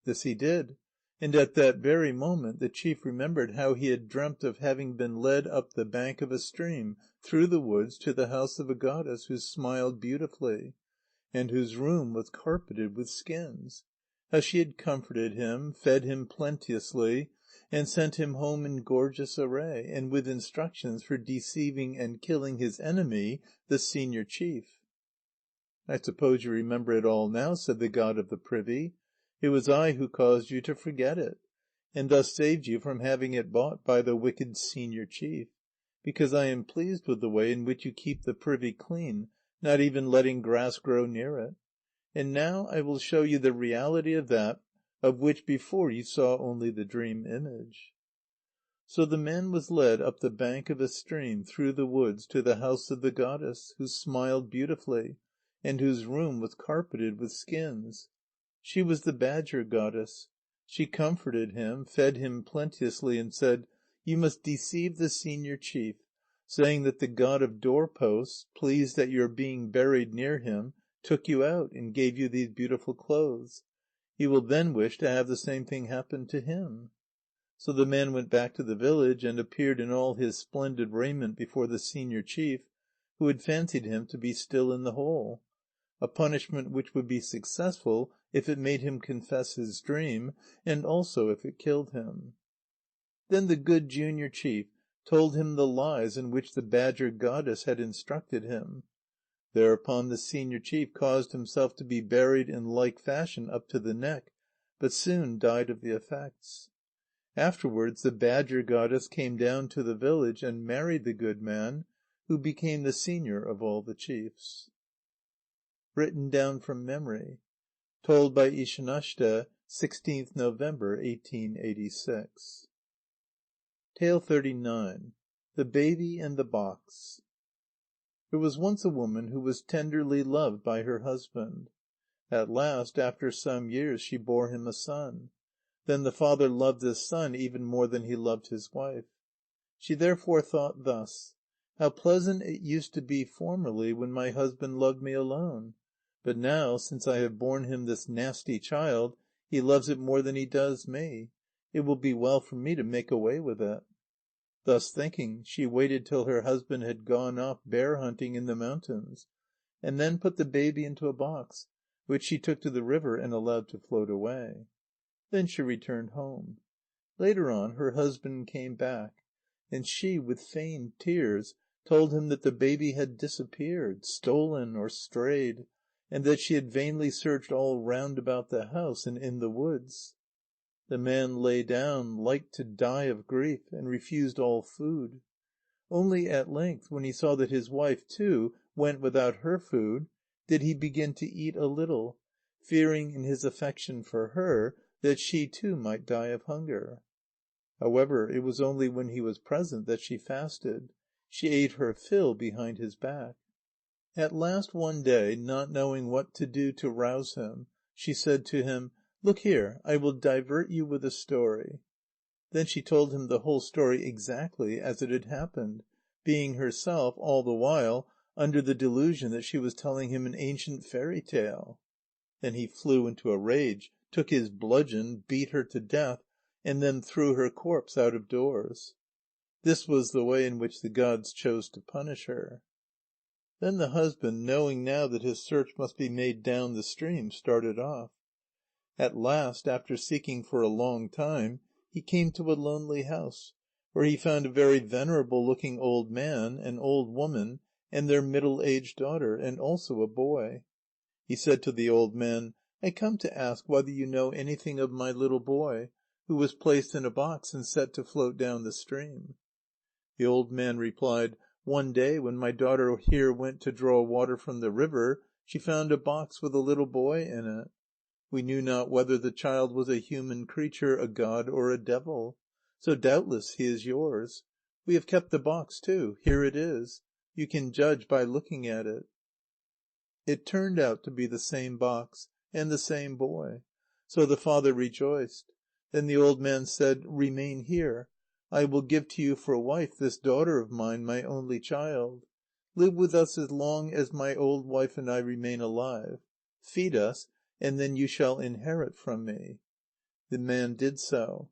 This he did, And at that very moment the chief remembered how he had dreamt of having been led up the bank of a stream through the woods to the house of a goddess who smiled beautifully, and whose room was carpeted with skins; how she had comforted him, fed him plenteously, and sent him home in gorgeous array, and with instructions for deceiving and killing his enemy, the senior chief. "I suppose you remember it all now," said the god of the privy. "It was I who caused you to forget it, and thus saved you from having it bought by the wicked senior chief, because I am pleased with the way in which you keep the privy clean, not even letting grass grow near it. And now I will show you the reality of that of which before you saw only the dream image." So the man was led up the bank of a stream through the woods to the house of the goddess, who smiled beautifully, and whose room was carpeted with skins. She was the badger goddess. She comforted him, fed him plenteously, and said: "You must deceive the senior chief, saying that the god of door‐posts, pleased at your being buried near him, took you out and gave you these beautiful clothes. He will then wish to have the same thing happen to him." So the man went back to the village, and appeared in all his splendid raiment before the senior chief, who had fancied him to be still in the hole; a punishment which would be successful if it made him confess his dream, and also if it killed him. Then the good junior chief told him the lies in which the badger goddess had instructed him. Thereupon the senior chief caused himself to be buried in like fashion up to the neck, but soon died of the effects. Afterwards the badger goddess came down to the village and married the good man, who became the senior of all the chiefs. Written down from memory. Told by Ishanashte, 16th November, 1886. XXXIX. The Baby and the Box. There was once a woman who was tenderly loved by her husband. At last, after some years, she bore him a son. Then the father loved this son even more than he loved his wife. She therefore thought thus: "How pleasant it used to be formerly when my husband loved me alone! But now, since I have borne him this nasty child, he loves it more than he does me. It will be well for me to make away with it." Thus thinking, she waited till her husband had gone off bear hunting in the mountains, and then put the baby into a box, which she took to the river and allowed to float away. Then she returned home. Later on, her husband came back, and she, with feigned tears, told him that the baby had disappeared, stolen, or strayed, and that she had vainly searched all round about the house and in the woods. The man lay down, like to die of grief, and refused all food. Only at length, when he saw that his wife, too, went without her food, did he begin to eat a little, fearing in his affection for her that she too might die of hunger. However, it was only when he was present that she fasted. She ate her fill behind his back. At last one day, not knowing what to do to rouse him, she said to him: "Look here, I will divert you with a story." Then she told him the whole story exactly as it had happened, being herself, all the while, under the delusion that she was telling him an ancient fairy tale. Then he flew into a rage, took his bludgeon, beat her to death, and then threw her corpse out of doors. This was the way in which the gods chose to punish her. Then the husband, knowing now that his search must be made down the stream, started off. At last, after seeking for a long time, he came to a lonely house, where he found a very venerable‐looking old man, an old woman, and their middle‐aged daughter, and also a boy. He said to the old man: "I come to ask whether you know anything of my little boy, who was placed in a box and set to float down the stream." The old man replied: "One day when my daughter here went to draw water from the river, she found a box with a little boy in it. We knew not whether the child was a human creature, a god, or a devil. So doubtless he is yours. We have kept the box too. Here it is. You can judge by looking at it." It turned out to be the same box, and the same boy. So the father rejoiced. Then the old man said: "Remain here. I will give to you for wife this daughter of mine, my only child. Live with us as long as my old wife and I remain alive. Feed us, and then you shall inherit from me." The man did so.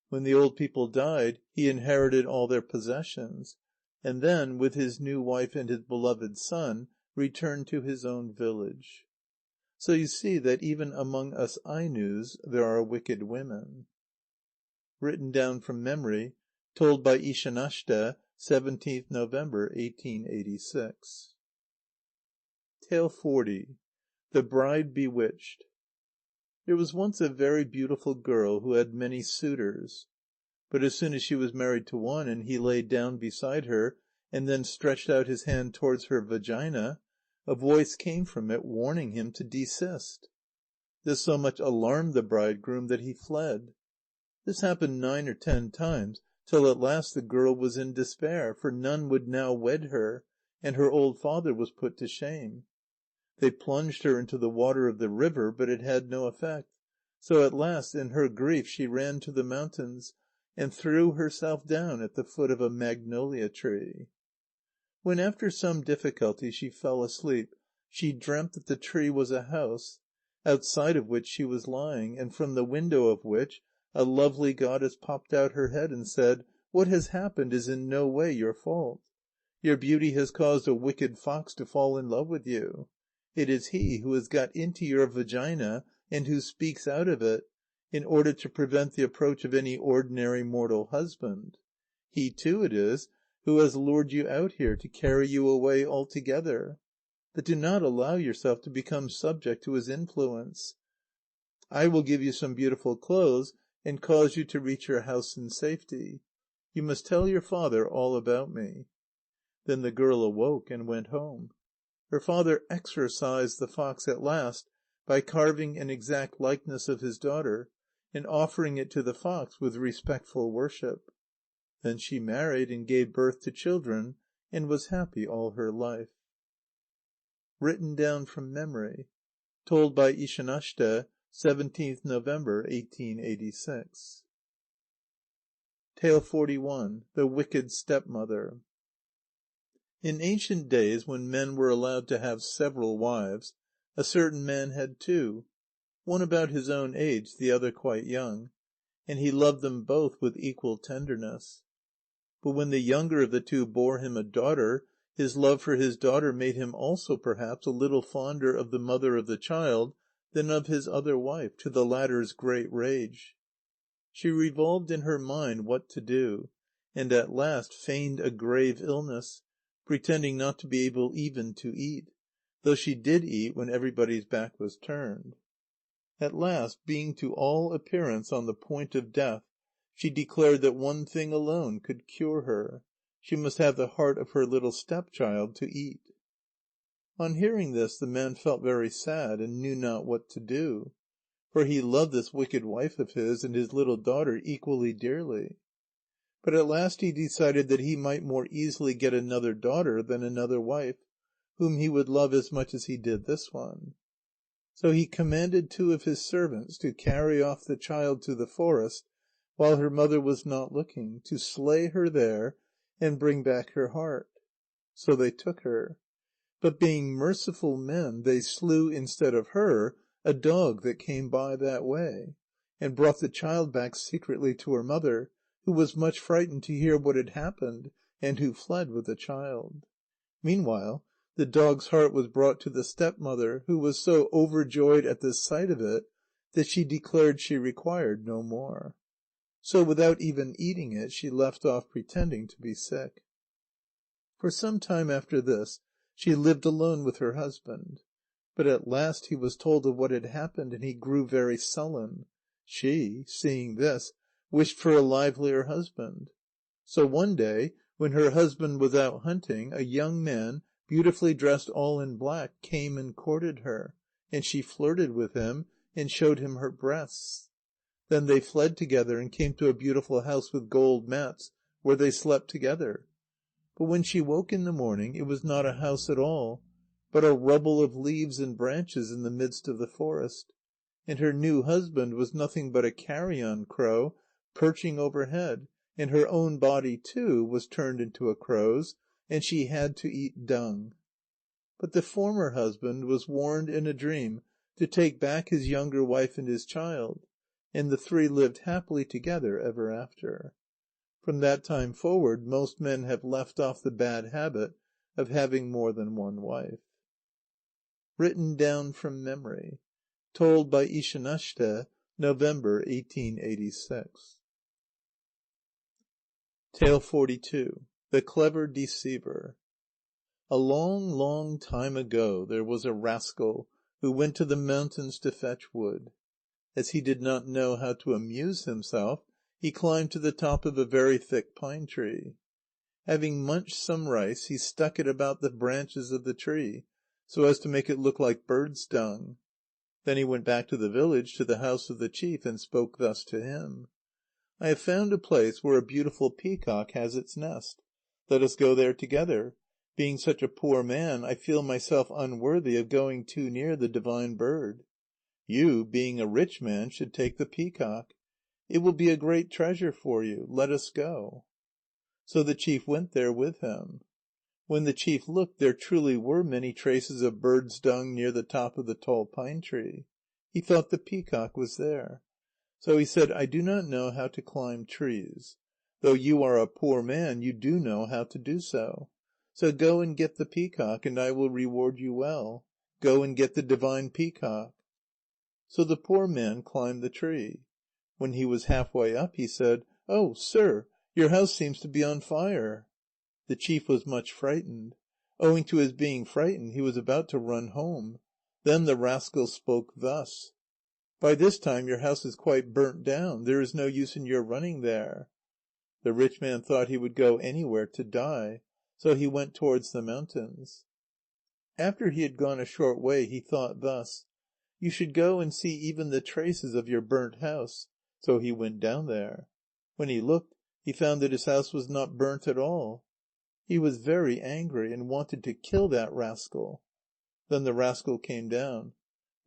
When the old people died, he inherited all their possessions, and then, with his new wife and his beloved son, returned to his own village. So you see that even among us Ainos there are wicked women. Written down from memory. Told by Ishanashte, 17th November, 1886. XL. The Bride Bewitched. There was once a very beautiful girl who had many suitors. But as soon as she was married to one, and he lay down beside her, and then stretched out his hand towards her vagina, a voice came from it warning him to desist. This so much alarmed the bridegroom that he fled. This happened 9 or 10 times, till at last the girl was in despair, for none would now wed her, and her old father was put to shame. They plunged her into the water of the river, but it had no effect, so at last in her grief she ran to the mountains, and threw herself down at the foot of a magnolia tree. When after some difficulty she fell asleep, she dreamt that the tree was a house, outside of which she was lying, and from the window of which a lovely goddess popped out her head and said: "What has happened is in no way your fault. Your beauty has caused a wicked fox to fall in love with you. It is he who has got into your vagina, and who speaks out of it, in order to prevent the approach of any ordinary mortal husband. He too it is who has lured you out here to carry you away altogether. But do not allow yourself to become subject to his influence. I will give you some beautiful clothes, and cause you to reach your house in safety. You must tell your father all about me." Then the girl awoke and went home. Her father exorcised the fox at last by carving an exact likeness of his daughter, and offering it to the fox with respectful worship. Then she married and gave birth to children, and was happy all her life. Written down from memory. Told by Ishanashte, 17th November, 1886. XLI. The Wicked Stepmother. In ancient days, when men were allowed to have several wives, a certain man had two, one about his own age, the other quite young, and he loved them both with equal tenderness. But when the younger of the two bore him a daughter, his love for his daughter made him also perhaps a little fonder of the mother of the child than of his other wife, to the latter's great rage. She revolved in her mind what to do, and at last feigned a grave illness, pretending not to be able even to eat, though she did eat when everybody's back was turned. At last, being to all appearance on the point of death, she declared that one thing alone could cure her: she must have the heart of her little stepchild to eat. On hearing this, the man felt very sad, and knew not what to do, for he loved this wicked wife of his and his little daughter equally dearly. But at last he decided that he might more easily get another daughter than another wife, whom he would love as much as he did this one. So he commanded 2 of his servants to carry off the child to the forest, while her mother was not looking, to slay her there, and bring back her heart. So they took her. But being merciful men, they slew instead of her a dog that came by that way, and brought the child back secretly to her mother, who was much frightened to hear what had happened, and who fled with the child. Meanwhile, the dog's heart was brought to the stepmother, who was so overjoyed at the sight of it that she declared she required no more. So, without even eating it, she left off pretending to be sick. For some time after this, she lived alone with her husband. But at last he was told of what had happened, and he grew very sullen. She, seeing this, wished for a livelier husband. So one day, when her husband was out hunting, a young man, beautifully dressed all in black, came and courted her, and she flirted with him, and showed him her breasts. Then they fled together, and came to a beautiful house with gold mats, where they slept together. But when she woke in the morning, it was not a house at all, but a rubble of leaves and branches in the midst of the forest. And her new husband was nothing but a carrion crow, perching overhead, and her own body, too, was turned into a crow's, and she had to eat dung. But the former husband was warned in a dream to take back his younger wife and his child, and the three lived happily together ever after. From that time forward, most men have left off the bad habit of having more than one wife. Written down from memory. Told by Ishanashte, November 1886. Tale 42. The Clever Deceiver. A long, long time ago there was a rascal who went to the mountains to fetch wood. As he did not know how to amuse himself, he climbed to the top of a very thick pine tree. Having munched some rice, he stuck it about the branches of the tree, so as to make it look like bird's dung. Then he went back to the village, to the house of the chief, and spoke thus to him: "I have found a place where a beautiful peacock has its nest. Let us go there together. Being such a poor man, I feel myself unworthy of going too near the divine bird. You, being a rich man, should take the peacock. It will be a great treasure for you. Let us go." So the chief went there with him. When the chief looked, there truly were many traces of bird's dung near the top of the tall pine tree. He thought the peacock was there. So he said: "I do not know how to climb trees. Though you are a poor man, you do know how to do so. So go and get the peacock, and I will reward you well. Go and get the divine peacock." So the poor man climbed the tree. When he was half way up, he said: "Oh, sir, your house seems to be on fire." The chief was much frightened. Owing to his being frightened, he was about to run home. Then the rascal spoke thus: "By this time your house is quite burnt down. There is no use in your running there." The rich man thought he would go anywhere to die. So he went towards the mountains. After he had gone a short way, he thought thus: "You should go and see even the traces of your burnt house." So he went down there. When he looked, he found that his house was not burnt at all. He was very angry, and wanted to kill that rascal. Then the rascal came down.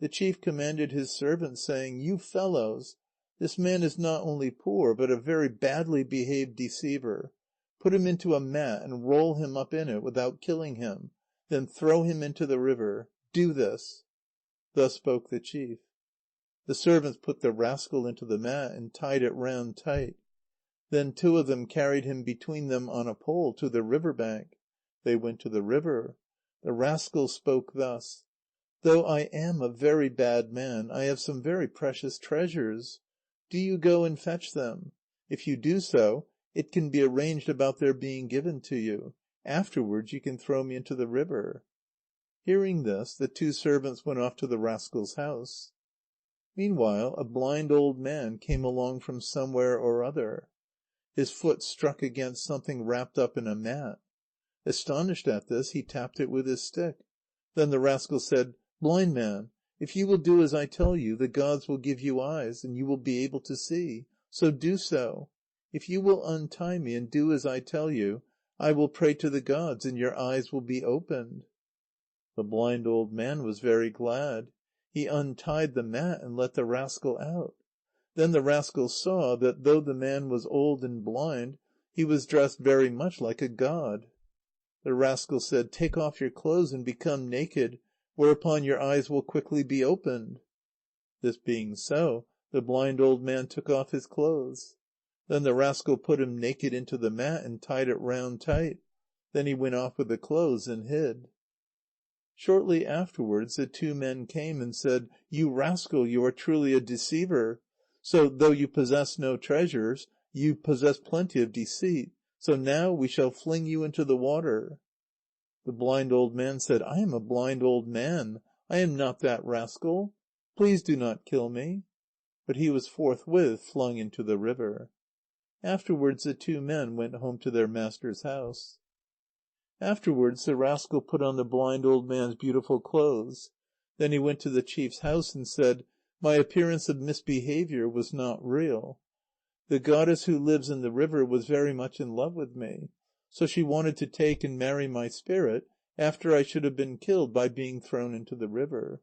The chief commanded his servants, saying: "You fellows! This man is not only poor, but a very badly behaved deceiver. Put him into a mat, and roll him up in it without killing him. Then throw him into the river. Do this." Thus spoke the chief. The servants put the rascal into the mat, and tied it round tight. Then two of them carried him between them on a pole to the river bank. They went to the river. The rascal spoke thus: "Though I am a very bad man, I have some very precious treasures. Do you go and fetch them. If you do so, it can be arranged about their being given to you. Afterwards you can throw me into the river." Hearing this, the two servants went off to the rascal's house. Meanwhile a blind old man came along from somewhere or other. His foot struck against something wrapped up in a mat. Astonished at this, he tapped it with his stick. Then the rascal said: "Blind man, if you will do as I tell you, the gods will give you eyes, and you will be able to see. So do so. If you will untie me and do as I tell you, I will pray to the gods, and your eyes will be opened." The blind old man was very glad. He untied the mat, and let the rascal out. Then the rascal saw that, though the man was old and blind, he was dressed very much like a god. The rascal said: "Take off your clothes and become naked, whereupon your eyes will quickly be opened." This being so, the blind old man took off his clothes. Then the rascal put him naked into the mat, and tied it round tight. Then he went off with the clothes and hid. Shortly afterwards the two men came and said: "You rascal, you are truly a deceiver. So, though you possess no treasures, you possess plenty of deceit. So now we shall fling you into the water." The blind old man said: "I am a blind old man. I am not that rascal. Please do not kill me." But he was forthwith flung into the river. Afterwards the two men went home to their master's house. Afterwards the rascal put on the blind old man's beautiful clothes. Then he went to the chief's house and said: "My appearance of misbehaviour was not real. The goddess who lives in the river was very much in love with me. So she wanted to take and marry my spirit, after I should have been killed by being thrown into the river.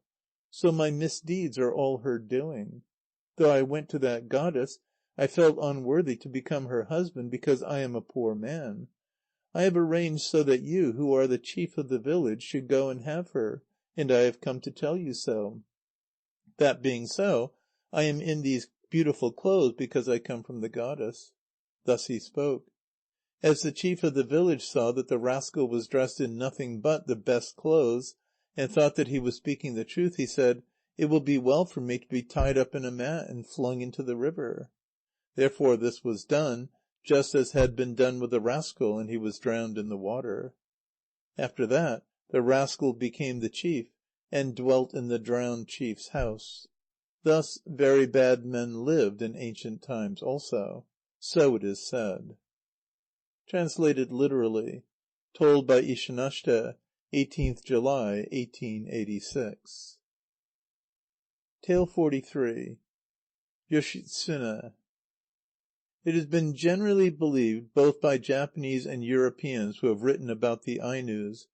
So my misdeeds are all her doing. Though I went to that goddess, I felt unworthy to become her husband, because I am a poor man. I have arranged so that you, who are the chief of the village, should go and have her, and I have come to tell you so. That being so, I am in these beautiful clothes because I come from the goddess." Thus he spoke. As the chief of the village saw that the rascal was dressed in nothing but the best clothes, and thought that he was speaking the truth, he said: "It will be well for me to be tied up in a mat and flung into the river." Therefore this was done, just as had been done with the rascal, and he was drowned in the water. After that, the rascal became the chief, and dwelt in the drowned chief's house. Thus very bad men lived in ancient times also. So it is said. Translated literally. Told by Ishanashte, 18th July, 1886. 43. Yoshitsune. It has been generally believed, both by Japanese and Europeans who have written about the Ainos,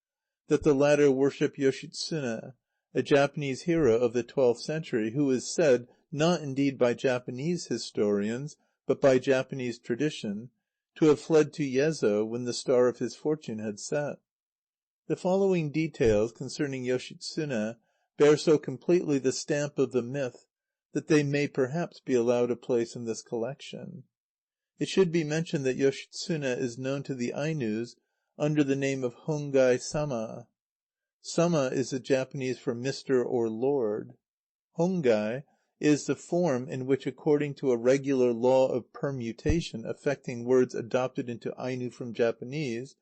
that the latter worship Yoshitsune, a Japanese hero of the 12th century, who is said, not indeed by Japanese historians, but by Japanese tradition, to have fled to Yezo when the star of his fortune had set. The following details concerning Yoshitsune bear so completely the stamp of the myth that they may perhaps be allowed a place in this collection. It should be mentioned that Yoshitsune is known to the Ainos under the name of Hongai Sama. Sama is the Japanese for Mr. or Lord. Hongai is the form in which, according to a regular law of permutation affecting words adopted into Aino from Japanese,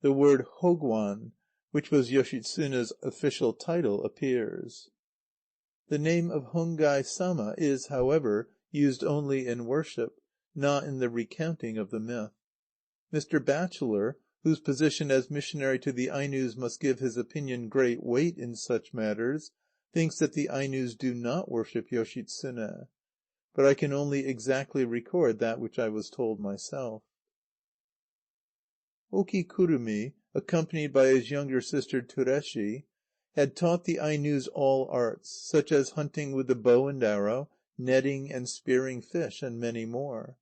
the word Hogwan, which was Yoshitsune's official title, appears. The name of Hongai Sama is, however, used only in worship, not in the recounting of the myth. Mr. Batchelor, whose position as missionary to the Ainos must give his opinion great weight in such matters, thinks that the Ainos do not worship Yoshitsune. But I can only exactly record that which I was told myself. Okikurumi, accompanied by his younger sister Tureshi, had taught the Ainos all arts, such as hunting with the bow and arrow, netting and spearing fish, and many more,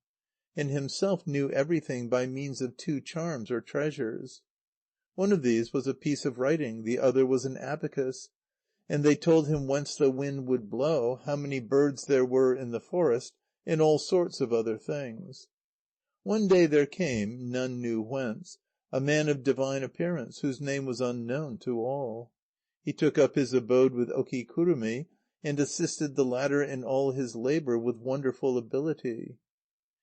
and himself knew everything by means of two charms or treasures. One of these was a piece of writing, the other was an abacus, and they told him whence the wind would blow, how many birds there were in the forest, and all sorts of other things. One day there came, none knew whence, a man of divine appearance, whose name was unknown to all. He took up his abode with Okikurumi, and assisted the latter in all his labour with wonderful ability.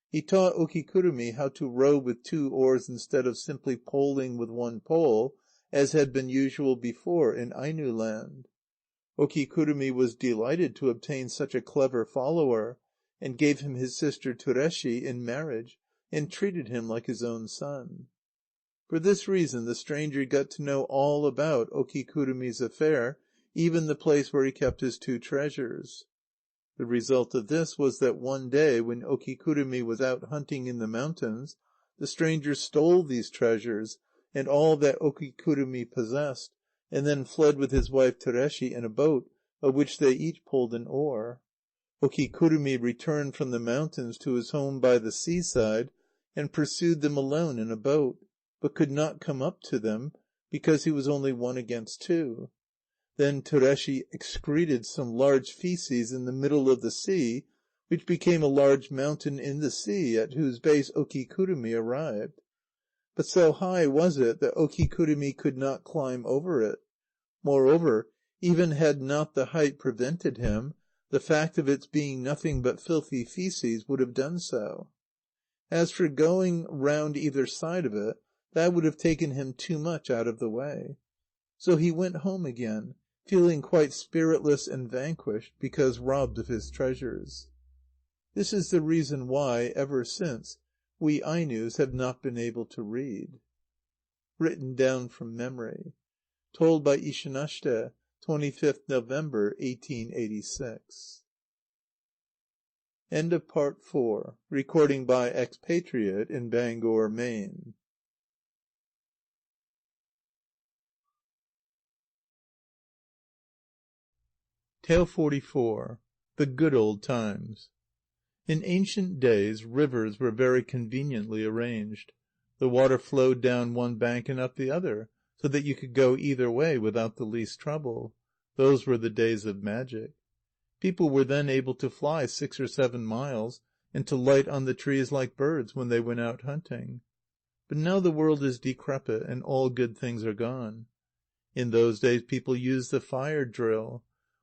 He taught Okikurumi how to row with two oars instead of simply poling with one pole, as had been usual before in Aino land. Okikurumi was delighted to obtain such a clever follower, and gave him his sister Tureshi in marriage, and treated him like his own son. For this reason the stranger got to know all about Okikurumi's affair, even the place where he kept his two treasures. The result of this was that one day, when Okikurumi was out hunting in the mountains, the stranger stole these treasures, and all that Okikurumi possessed, and then fled with his wife Tureshi in a boat, of which they each pulled an oar. Okikurumi returned from the mountains to his home by the seaside, and pursued them alone in a boat, but could not come up to them, because he was only one against two. Then Tureshi excreted some large fœces in the middle of the sea, which became a large mountain in the sea, at whose base Okikurumi arrived. But so high was it that Okikurumi could not climb over it. Moreover, even had not the height prevented him, the fact of its being nothing but filthy fœces would have done so. As for going round either side of it, that would have taken him too much out of the way. So he went home again, feeling quite spiritless and vanquished, because robbed of his treasures. This is the reason why, ever since, we Ainos have not been able to read. Written down from memory. Told by Ishanashte, 25th November, 1886. End of Part 4. Recording by Expatriate in Bangor, Maine. Tale 44. The Good Old Times. In ancient days rivers were very conveniently arranged. The water flowed down one bank and up the other, so that you could go either way without the least trouble. Those were the days of magic. People were then able to fly 6 or 7 miles, and to light on the trees like birds when they went out hunting. But now the world is decrepit, and all good things are gone. In those days people used the fire drill.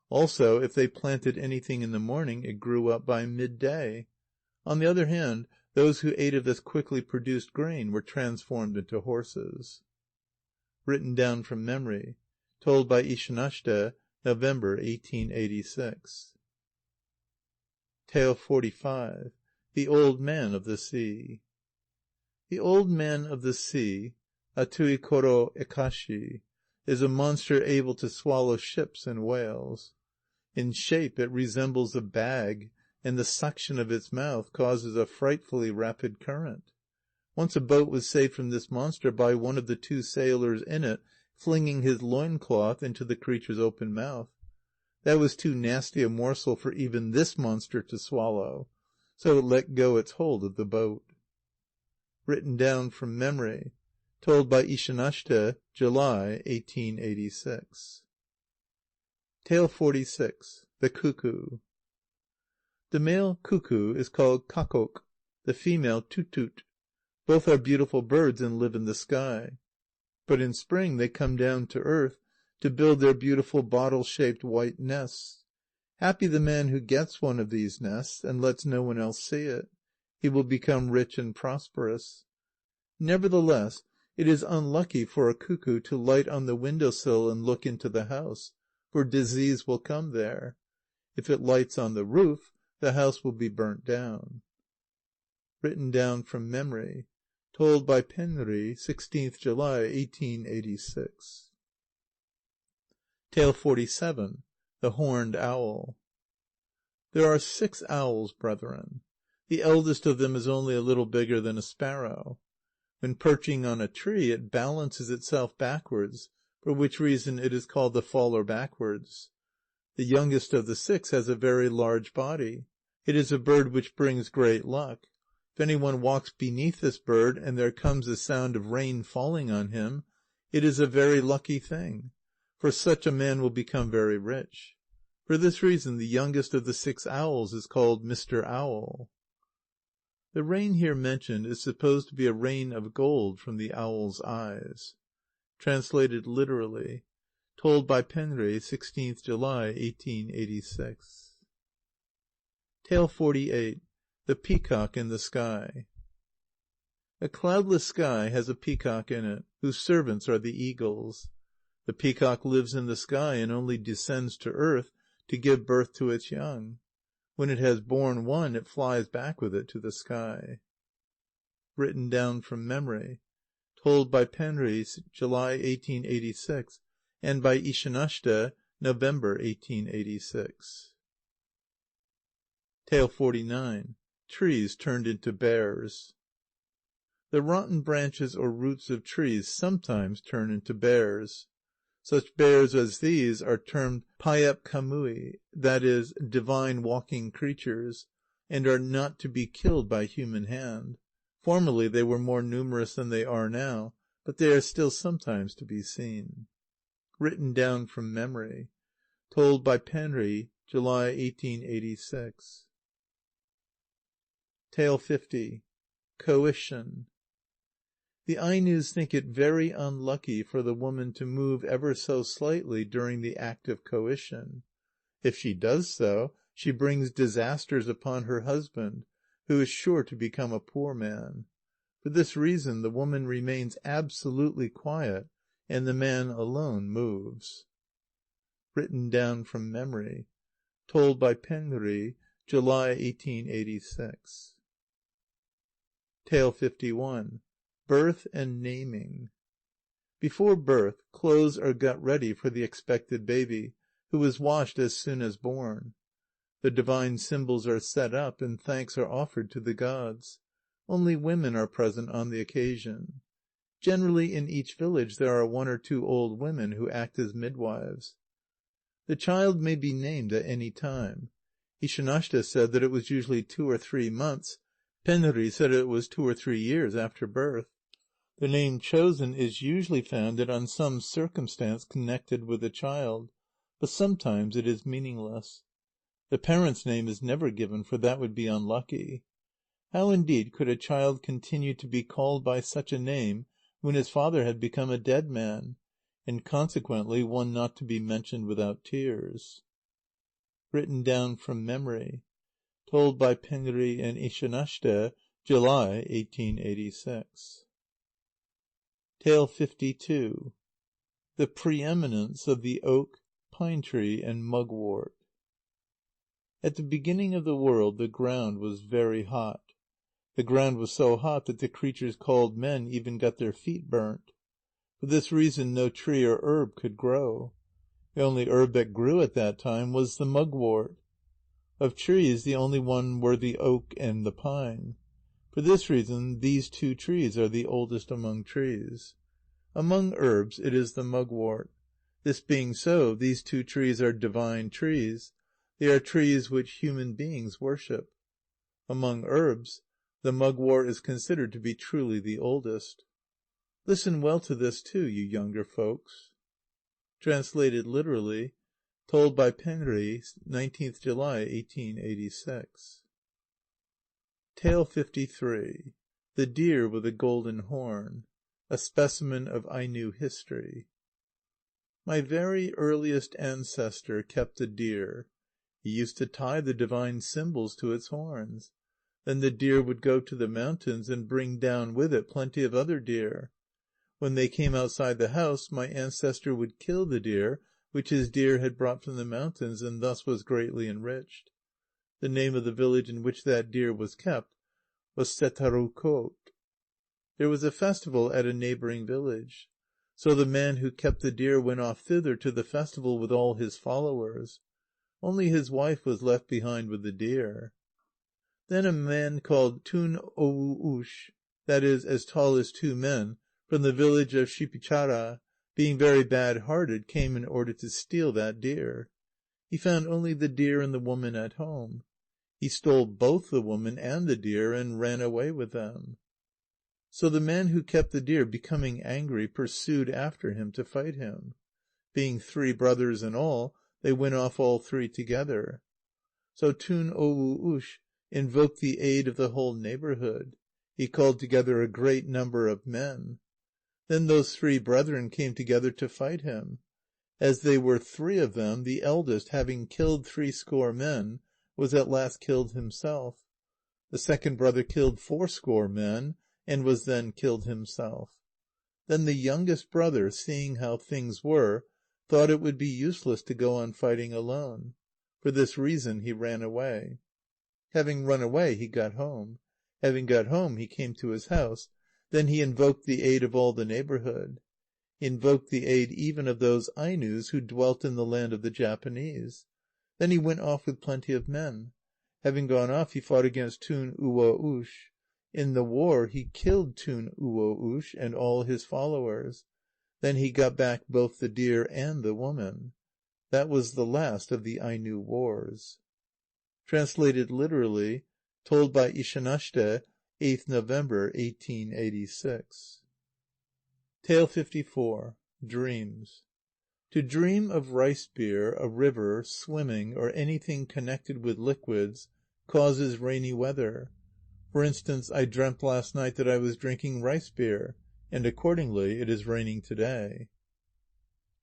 Also, if they planted anything in the morning, it grew up by midday. On the other hand, those who ate of this quickly produced grain were transformed into horses. Written down from memory. Told by Ishanashte, November 1886. Tale 45. The Old Man of the Sea. The Old Man of the Sea, Atui Koro Ekashi, is a monster able to swallow ships and whales. In shape it resembles a bag, and the suction of its mouth causes a frightfully rapid current. Once a boat was saved from this monster by one of the 2 sailors in it flinging his loincloth into the creature's open mouth. That was too nasty a morsel for even this monster to swallow, so it let go its hold of the boat. Written down from memory. Told by Ishanashte, July 1886. Tale 46. The Cuckoo. The male cuckoo is called kakok, the female tutut. Both are beautiful birds and live in the sky. But in spring they come down to earth to build their beautiful bottle-shaped white nests. Happy the man who gets one of these nests and lets no one else see it. He will become rich and prosperous. Nevertheless, it is unlucky for a cuckoo to light on the window-sill and look into the house, for disease will come there. If it lights on the roof, the house will be burnt down. Written down from memory. Told by Penri, 16th July, 1886. Tale 47. The Horned Owl. There are 6 owls, brethren. The eldest of them is only a little bigger than a sparrow. When perching on a tree, it balances itself backwards, for which reason it is called the faller backwards. The youngest of the 6 has a very large body. It is a bird which brings great luck. If any one walks beneath this bird, and there comes the sound of rain falling on him, it is a very lucky thing, for such a man will become very rich. For this reason the youngest of the 6 owls is called Mr. Owl. The rain here mentioned is supposed to be a rain of gold from the owl's eyes. Translated literally. Told by Penri, 16th July, 1886. Tale 48. The Peacock in the Sky. A cloudless sky has a peacock in it, whose servants are the eagles. The peacock lives in the sky and only descends to earth to give birth to its young. When it has borne one, it flies back with it to the sky. Written down from memory. Told by Penri, July 1886, and by Ishanashte, November 1886. Tale 49. Trees turned into bears. The rotten branches or roots of trees sometimes turn into bears. Such bears as these are termed Payep Kamui, that is, divine walking creatures, and are not to be killed by human hand. Formerly they were more numerous than they are now, but they are still sometimes to be seen. Written down from memory. Told by Penri, July 1886. Tale 50. Coition. The Ainus think it very unlucky for the woman to move ever so slightly during the act of coition. If she does so, she brings disasters upon her husband, who is sure to become a poor man. For this reason the woman remains absolutely quiet, and the man alone moves. Written down from memory. Told by Penri, July 1886. Tale 51. Birth and Naming. Before birth, clothes are got ready for the expected baby, who is washed as soon as born. The divine symbols are set up, and thanks are offered to the gods. Only women are present on the occasion. Generally in each village there are 1 or 2 old women who act as midwives. The child may be named at any time. Ishanashte said that it was usually 2 or 3 months. Penri said it was 2 or 3 years after birth. The name chosen is usually founded on some circumstance connected with the child, but sometimes it is meaningless. The parent's name is never given, for that would be unlucky. How indeed could a child continue to be called by such a name when his father had become a dead man, and consequently one not to be mentioned without tears? Written down from memory. Told by Penri and Ishanashte, July 1886. 52. The Preeminence of the Oak, Pine Tree, and Mugwort. At the beginning of the world the ground was very hot. The ground was so hot that the creatures called men even got their feet burnt. For this reason no tree or herb could grow. The only herb that grew at that time was the mugwort. Of trees the only one were the oak and the pine. For this reason these two trees are the oldest among trees. Among herbs it is the mugwort. This being so, these two trees are divine trees. They are trees which human beings worship. Among herbs, the mugwort is considered to be truly the oldest. Listen well to this too, you younger folks. Translated literally. Told by Penri, 19th July, 1886. 53. The Deer with a Golden Horn. A Specimen of Ainu History. My very earliest ancestor kept a deer. He used to tie the divine symbols to its horns. Then the deer would go to the mountains and bring down with it plenty of other deer. When they came outside the house, my ancestor would kill the deer, which his deer had brought from the mountains, and thus was greatly enriched. The name of the village in which that deer was kept was Setarukot. There was a festival at a neighbouring village. So the man who kept the deer went off thither to the festival with all his followers. Only his wife was left behind with the deer. Then a man called Tun-o-wu-ush, that is, as tall as two men, from the village of Shipichara, being very bad-hearted, came in order to steal that deer. He found only the deer and the woman at home. He stole both the woman and the deer, and ran away with them. So the man who kept the deer, becoming angry, pursued after him to fight him. Being 3 brothers in all, they went off all 3 together. So Tun-o-wu-ush invoked the aid of the whole neighbourhood. He called together a great number of men. Then those 3 brethren came together to fight him. As they were 3 of them, the eldest, having killed 60 men, was at last killed himself. The second brother killed 80 men, and was then killed himself. Then the youngest brother, seeing how things were, thought it would be useless to go on fighting alone. For this reason he ran away. Having run away, he got home. Having got home, he came to his house. Then he invoked the aid of all the neighbourhood. He invoked the aid even of those Ainus who dwelt in the land of the Japanese. Then he went off with plenty of men. Having gone off, he fought against Tun-uwo-ush. In the war he killed Tun-uwo-ush and all his followers. Then he got back both the deer and the woman. That was the last of the Ainu wars. Translated literally. Told by Ishanashte, 8th November, 1886. 54. Dreams. To dream of rice beer, a river, swimming, or anything connected with liquids, causes rainy weather. For instance, I dreamt last night that I was drinking rice beer, and accordingly it is raining to-day.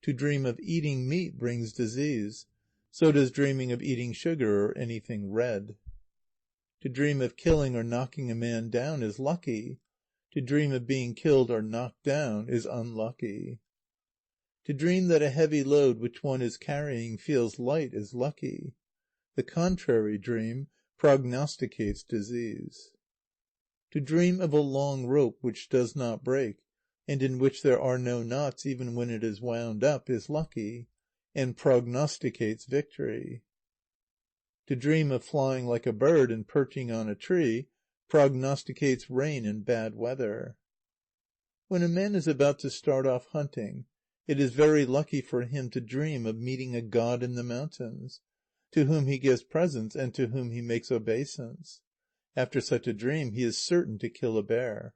To dream of eating meat brings disease. So does dreaming of eating sugar or anything red. To dream of killing or knocking a man down is lucky. To dream of being killed or knocked down is unlucky. To dream that a heavy load which one is carrying feels light is lucky. The contrary dream prognosticates disease. To dream of a long rope which does not break, and in which there are no knots even when it is wound up, is lucky, and prognosticates victory. To dream of flying like a bird and perching on a tree prognosticates rain and bad weather. When a man is about to start off hunting, it is very lucky for him to dream of meeting a god in the mountains, to whom he gives presents and to whom he makes obeisance. After such a dream he is certain to kill a bear.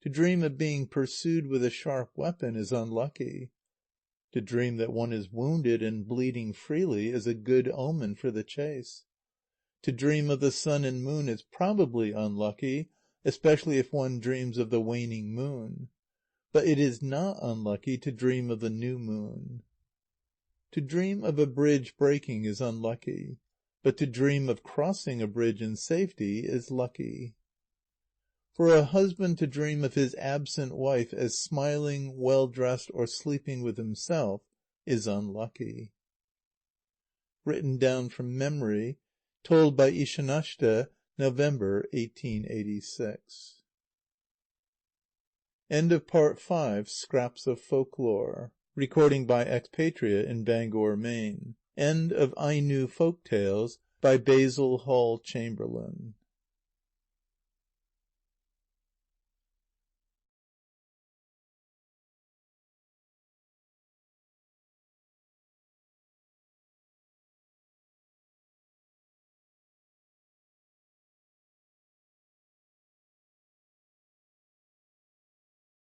To dream of being pursued with a sharp weapon is unlucky. To dream that one is wounded and bleeding freely is a good omen for the chase. To dream of the sun and moon is probably unlucky, especially if one dreams of the waning moon. But it is not unlucky to dream of the new moon. To dream of a bridge breaking is unlucky, but to dream of crossing a bridge in safety is lucky. For a husband to dream of his absent wife as smiling, well-dressed, or sleeping with himself is unlucky. Written down from memory. Told by Ishanashte, November 1886. End of Part 5, Scraps of Folklore. Recording by Expatriate in Bangor, Maine. End of Ainu Folk Tales by Basil Hall Chamberlain.